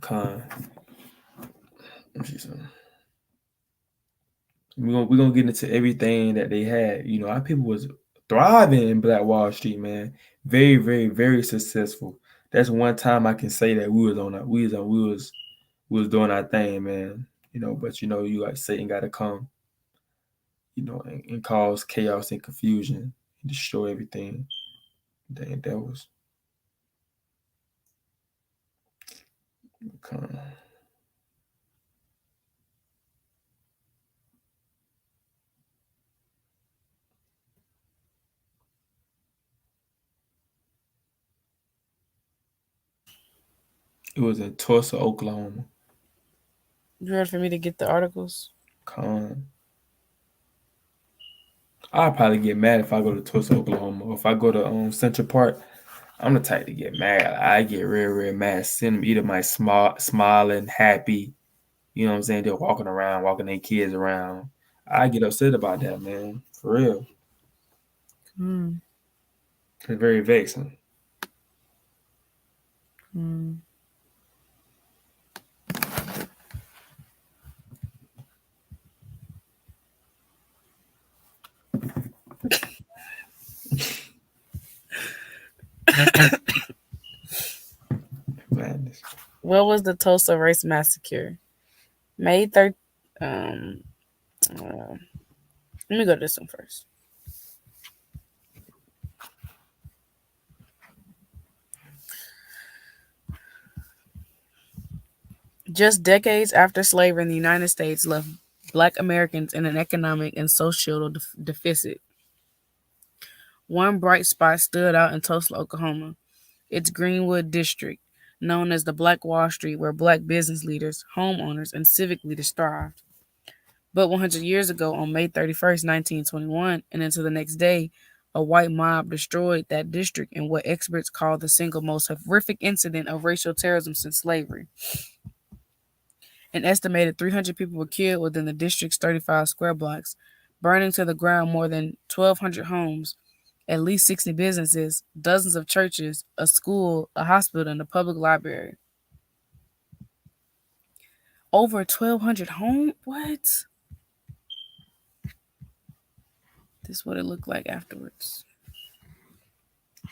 Con. Let me see something. We're gonna get into everything that they had. Our people was thriving in Black Wall Street, man. Very, very, very successful. That's one time I can say that we was doing our thing, man. But you like Satan gotta come, and cause chaos and confusion and destroy everything. That was kind of, it was in Tulsa, Oklahoma. You ready for me to get the articles? Con. I'll probably get mad if I go to Tulsa, Oklahoma, or if I go to Central Park. I'm the type to get mad. I get real, real mad. Send them either my smiling, happy. You know what I'm saying? They're walking around, walking their kids around. I get upset about that, man. For real. It's very vexing. Madness. What was the Tulsa Race Massacre? May 3rd. Let me go to this one first. Just decades after slavery in the United States left Black Americans in an economic and social deficit, one bright spot stood out in Tulsa, Oklahoma. Its Greenwood district, known as the Black Wall Street, where Black business leaders, homeowners, and civic leaders thrived. But 100 years ago, on May 31st, 1921, and into the next day, a white mob destroyed that district in what experts call the single most horrific incident of racial terrorism since slavery. An estimated 300 people were killed within the district's 35 square blocks, burning to the ground more than 1,200 homes, at least 60 businesses, dozens of churches, a school, a hospital, and a public library. Over 1,200 homes? What? This is what it looked like afterwards.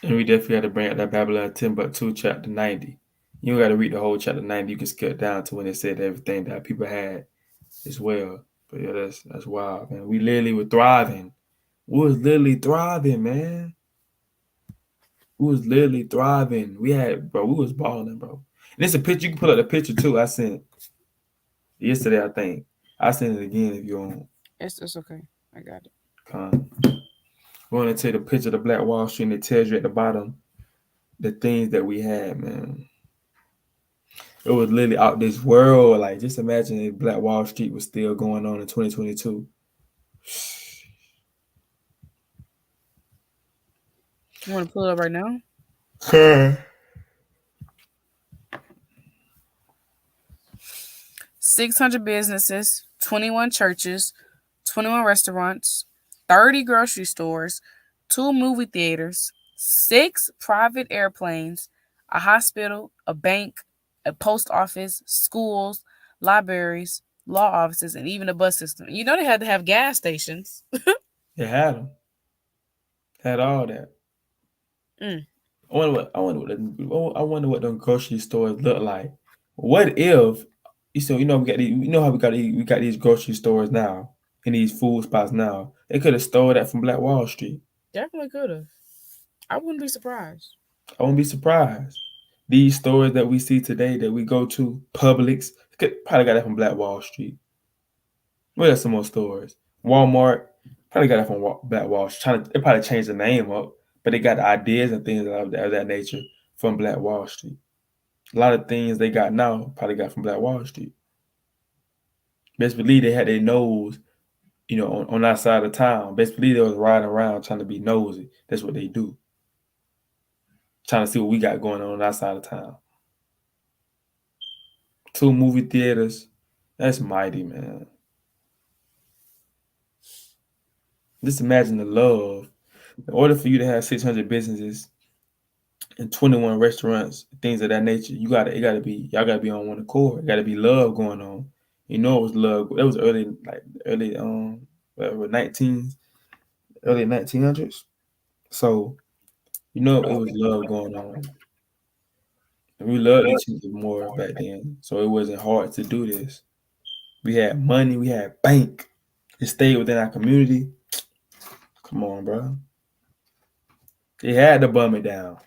And we definitely got to bring up that Babylon 10:2 chapter 90. You don't got to read the whole chapter 90. You can skip down to when it said everything that people had as well. But yeah, that's wild, man. We literally were thriving. We was literally thriving, man. We was literally thriving. We was balling, bro. And it's a picture. You can pull up the picture too. I sent yesterday, I think. I sent it again if you want. It's okay. I got it. Come. We're gonna take a picture of the Black Wall Street and it tells you at the bottom the things that we had, man. It was literally out this world. Like, just imagine if Black Wall Street was still going on in 2022. You want to pull it up right now? 600 businesses, 21 churches, 21 restaurants, 30 grocery stores, 2 movie theaters, 6 private airplanes, a hospital, a bank, a post office, schools, libraries, law offices, and even a bus system. You know they had to have gas stations. It had them. Had all that. I wonder what them grocery stores look like. What if so we know how we got these grocery stores now and these food spots now. They could have stole that from Black Wall Street. Definitely could have. I wouldn't be surprised. I won't be surprised. These stores that we see today that we go to, Publix, probably got that from Black Wall Street. What are some more stores? Walmart, probably got that from Black Wall Street. They probably changed the name up, but they got ideas and things of that nature from Black Wall Street. A lot of things they got now probably got from Black Wall Street. Best believe they had their nose, on that side of town. Best believe they was riding around trying to be nosy. That's what they do. Trying to see what we got going on that side of town. 2 movie theaters. That's mighty, man. Just imagine the love. In order for you to have 600 businesses and 21 restaurants, things of that nature, y'all gotta be on one accord. It gotta be love going on. It was love. That was early 19s, early 1900s. So it was love going on. And we loved each other more back then. So it wasn't hard to do this. We had money, we had bank. It stayed within our community. Come on, bro. They had to bum it down.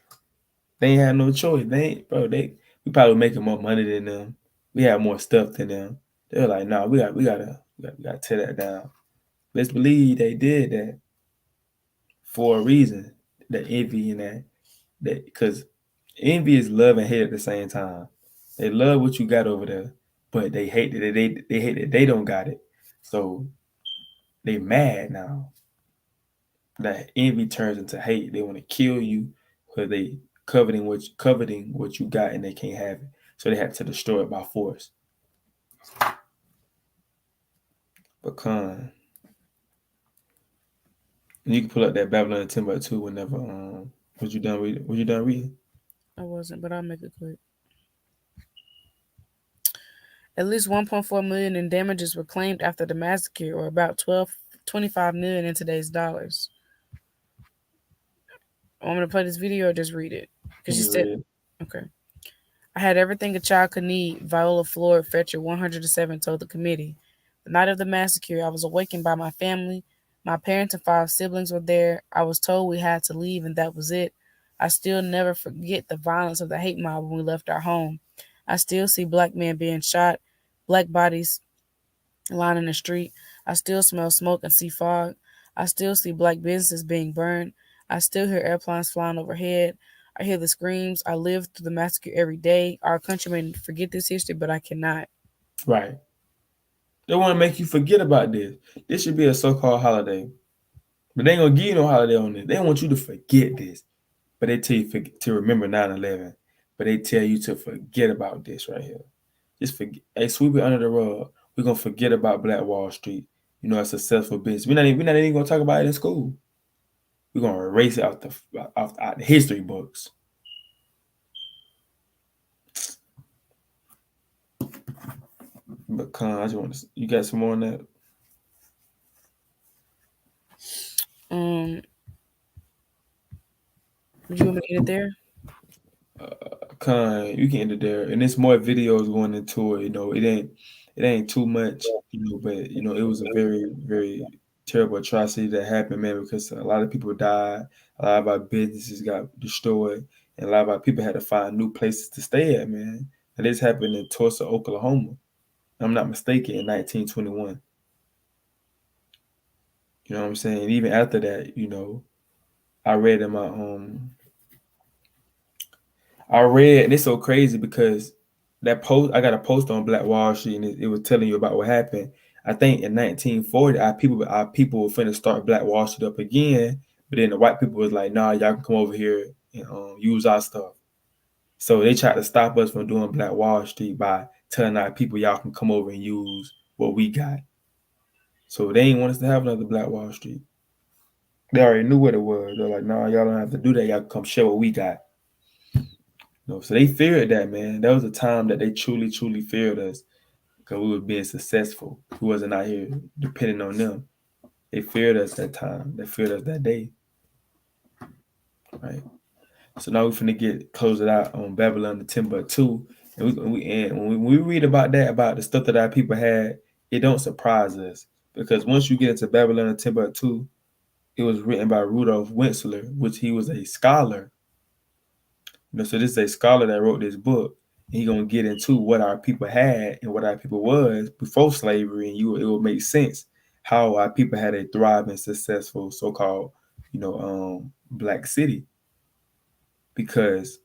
They ain't had no choice. We probably making more money than them. We had more stuff than them. They were like, nah, we gotta tear that down. Let's believe they did that for a reason. The envy and that because envy is love and hate at the same time. They love what you got over there, but they hate that they hate that they don't got it. So they mad now. That envy turns into hate. They want to kill you because they coveting what you got and they can't have it. So they have to destroy it by force. But you can pull up that Babylon and Timbuktu whenever was you done reading? Was you done reading? I wasn't, but I'll make it quick. At least 1.4 million in damages were claimed after the massacre, or about 25 million in today's dollars. Want me to play this video or just read it? Because you said, okay. I had everything a child could need, Viola Floyd Fetcher 107 told the committee. The night of the massacre, I was awakened by my family. My parents and 5 siblings were there. I was told we had to leave, and that was it. I still never forget the violence of the hate mob when we left our home. I still see black men being shot, black bodies lining the street. I still smell smoke and see fog. I still see black businesses being burned. I still hear airplanes flying overhead. I hear the screams. I live through the massacre every day. Our country may forget this history, but I cannot. Right. They want to make you forget about this. This should be a so-called holiday. But they ain't going to give you no holiday on this. They want you to forget this. But they tell you to remember 9/11. But they tell you to forget about this right here. Just forget. Hey, sweep it under the rug. We're going to forget about Black Wall Street. A successful business. We're not even going to talk about it in school. We're going to erase it out the history books. But I just want to. You got some more on that? Would you want me to get it there? You can end it there, and there's more videos going into it. It ain't too much, but it was a very, very terrible atrocity that happened, man. Because a lot of people died, a lot of our businesses got destroyed, and a lot of our people had to find new places to stay at, man. And this happened in Tulsa, Oklahoma. If I'm not mistaken, in 1921. You know what I'm saying? Even after that, I read in my and it's so crazy because that post, I got a post on Black Wall Street, and it was telling you about what happened. I think in 1940, our people were finna start Black Wall Street up again, but then the white people was like, "Nah, y'all can come over here and use our stuff." So they tried to stop us from doing Black Wall Street by telling our people, "Y'all can come over and use what we got." So they didn't want us to have another Black Wall Street. They already knew what it was. They're like, "Nah, y'all don't have to do that. Y'all can come share what we got." So they feared that, man. That was a time that they truly, truly feared us because we were being successful. We wasn't out here depending on them. They feared us that time. They feared us that day. Right. So now we're finna close it out on Babylon the Timbuktu. And when we read about that, about the stuff that our people had, it don't surprise us because once you get into Babylon and Timbuktu, it was written by Rudolf Wentzler, which he was a scholar. So this is a scholar that wrote this book. And he gonna get into what our people had and what our people was before slavery, and it will make sense how our people had a thriving, successful, so-called, black city because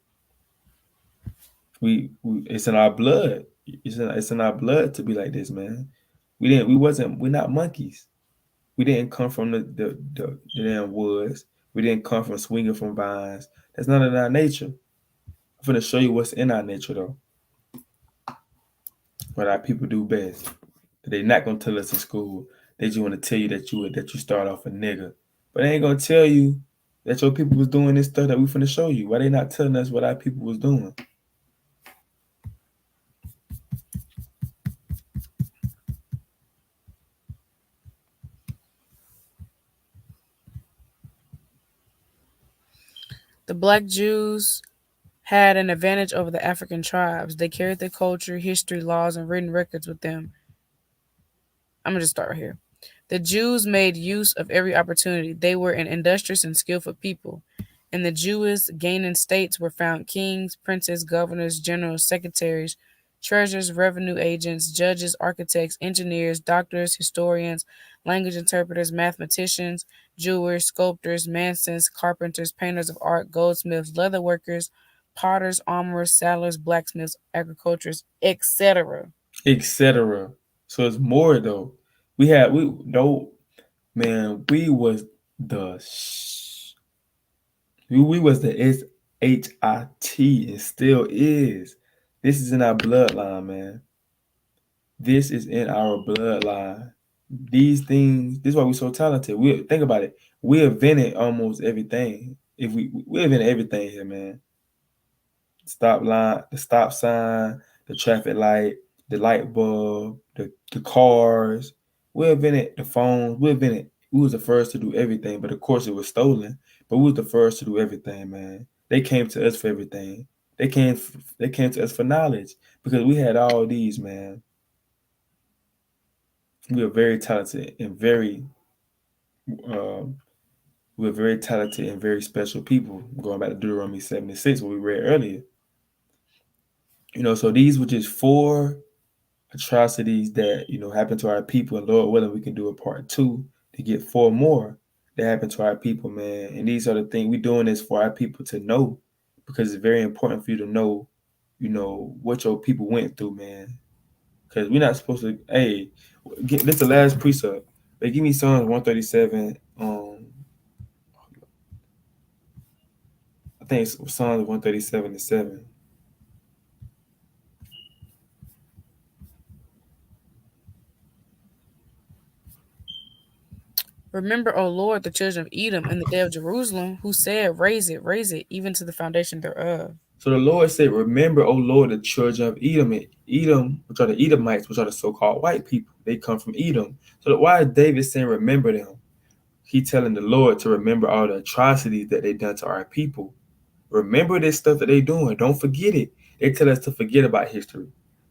we it's in our blood. It's in our blood to be like this, man. We're not monkeys. We didn't come from the damn woods. We didn't come from swinging from vines. That's not in our nature. I'm gonna show you what's in our nature though. What our people do best. They're not gonna tell us in school. They just want to tell you that you start off a nigga, but they ain't gonna tell you that your people was doing this stuff that we finna show you. Why they not telling us what our people was doing? The black Jews had an advantage over the African tribes. They carried their culture, history, laws, and written records with them. I'm going to just start right here. The Jews made use of every opportunity. They were an industrious and skillful people. In the Jewish gaining states were found kings, princes, governors, generals, secretaries, treasurers, revenue agents, judges, architects, engineers, doctors, historians, language interpreters, mathematicians, jewelers, sculptors, masons, carpenters, painters of art, goldsmiths, leather workers, potters, armorers, saddlers, blacksmiths, agriculturists, etc. Etc. So it's more though. We no man. We was the SHIT and still is. This is in our bloodline, man. This is in our bloodline. These things. This is why we're so talented. We think about it. We invented almost everything. If we invented everything here, man. The stop sign, the traffic light, the light bulb, the cars. We invented the phones. We was the first to do everything, but of course it was stolen. But we was the first to do everything, man. They came to us for everything. They came to us for knowledge because we had all these, man. We are very talented and um, we're very talented and very special people. Going back to Deuteronomy 76, what we read earlier. So these were just 4 atrocities that happened to our people, and Lord willing, we can do a part 2 to get 4 more that happened to our people, man. And these are the things we're doing this for our people to know, because it's very important for you to know, what your people went through, man. Because we're not supposed to. Hey, this the last precept. They give me Psalms 137. I think it's Psalms 137:7. Remember, O Lord, the children of Edom in the day of Jerusalem, who said, raise it, even to the foundation thereof. So the Lord said, remember, O Lord, the children of Edom. And Edom, which are the Edomites, which are the so-called white people. They come from Edom. So why is David saying, remember them? He telling the Lord to remember all the atrocities that they done to our people. Remember this stuff that they doing. Don't forget it. They tell us to forget about history.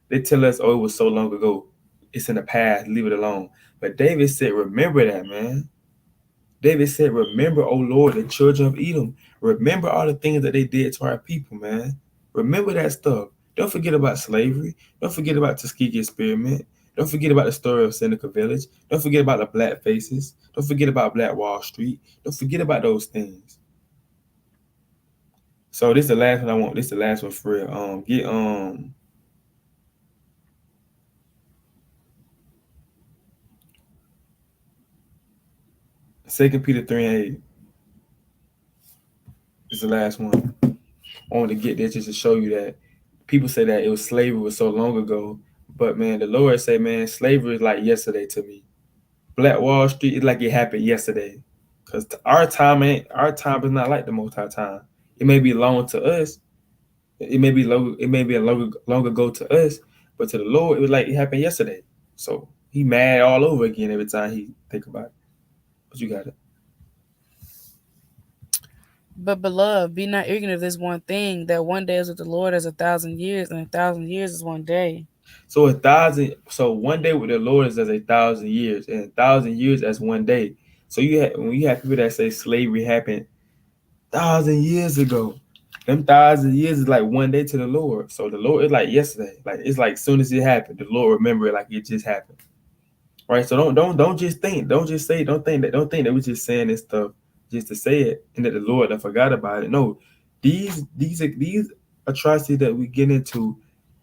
They tell us, oh, it was so long ago. It's in the past. Leave it alone. But David said, remember that, man. David said, remember, O Lord, the children of Edom. Remember all the things that they did to our people, man. Remember that stuff. Don't forget about slavery. Don't forget about Tuskegee experiment. Don't forget about the story of Seneca Village. Don't forget about the black faces. Don't forget about Black Wall Street. Don't forget about those things. So this is the last one I want. This is the last one for real. Get 2 Peter 3:8. This is the last one. I want to get this just to show you that people say that it was slavery was so long ago, but man, the Lord say, man, slavery is like yesterday to me. Black Wall Street is like it happened yesterday, because our time is not like the Most High time. It may be long to us, it may be long ago to us, but to the Lord, it was like it happened yesterday. So he mad all over again every time he think about it. But you got it. But beloved, be not ignorant of this one thing, that one day is with the Lord as 1,000 years, and 1,000 years is one day. So one day with the Lord is as 1,000 years, and 1,000 years as one day. So when you have people that say slavery happened 1,000 years ago, them 1,000 years is like one day to the Lord. So the Lord is like yesterday. Like it's like as soon as it happened, the Lord remember it like it just happened. Right. So don't just think. Don't just say. Don't think that we're just saying this stuff just to say it and that the Lord I forgot about it. No, these atrocities that we get into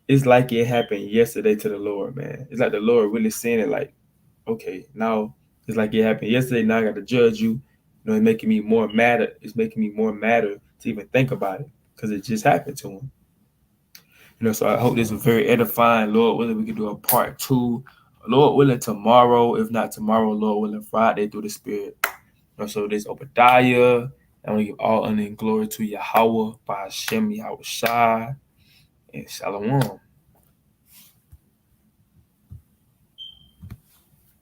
is like it happened yesterday to the Lord, man. It's like the Lord really saying it like, okay, now it's like it happened yesterday. Now I got to judge you. It's making me more mad. It's making me more madder to even think about it because it just happened to him. So I hope this was very edifying. Lord willing, we can do a part two. Lord willing, tomorrow. If not tomorrow, Lord willing, Friday through the Spirit. So this Obadiah. And we give all honor and glory to Yahweh, by Hashem, Yahweh Shai, and Shalom.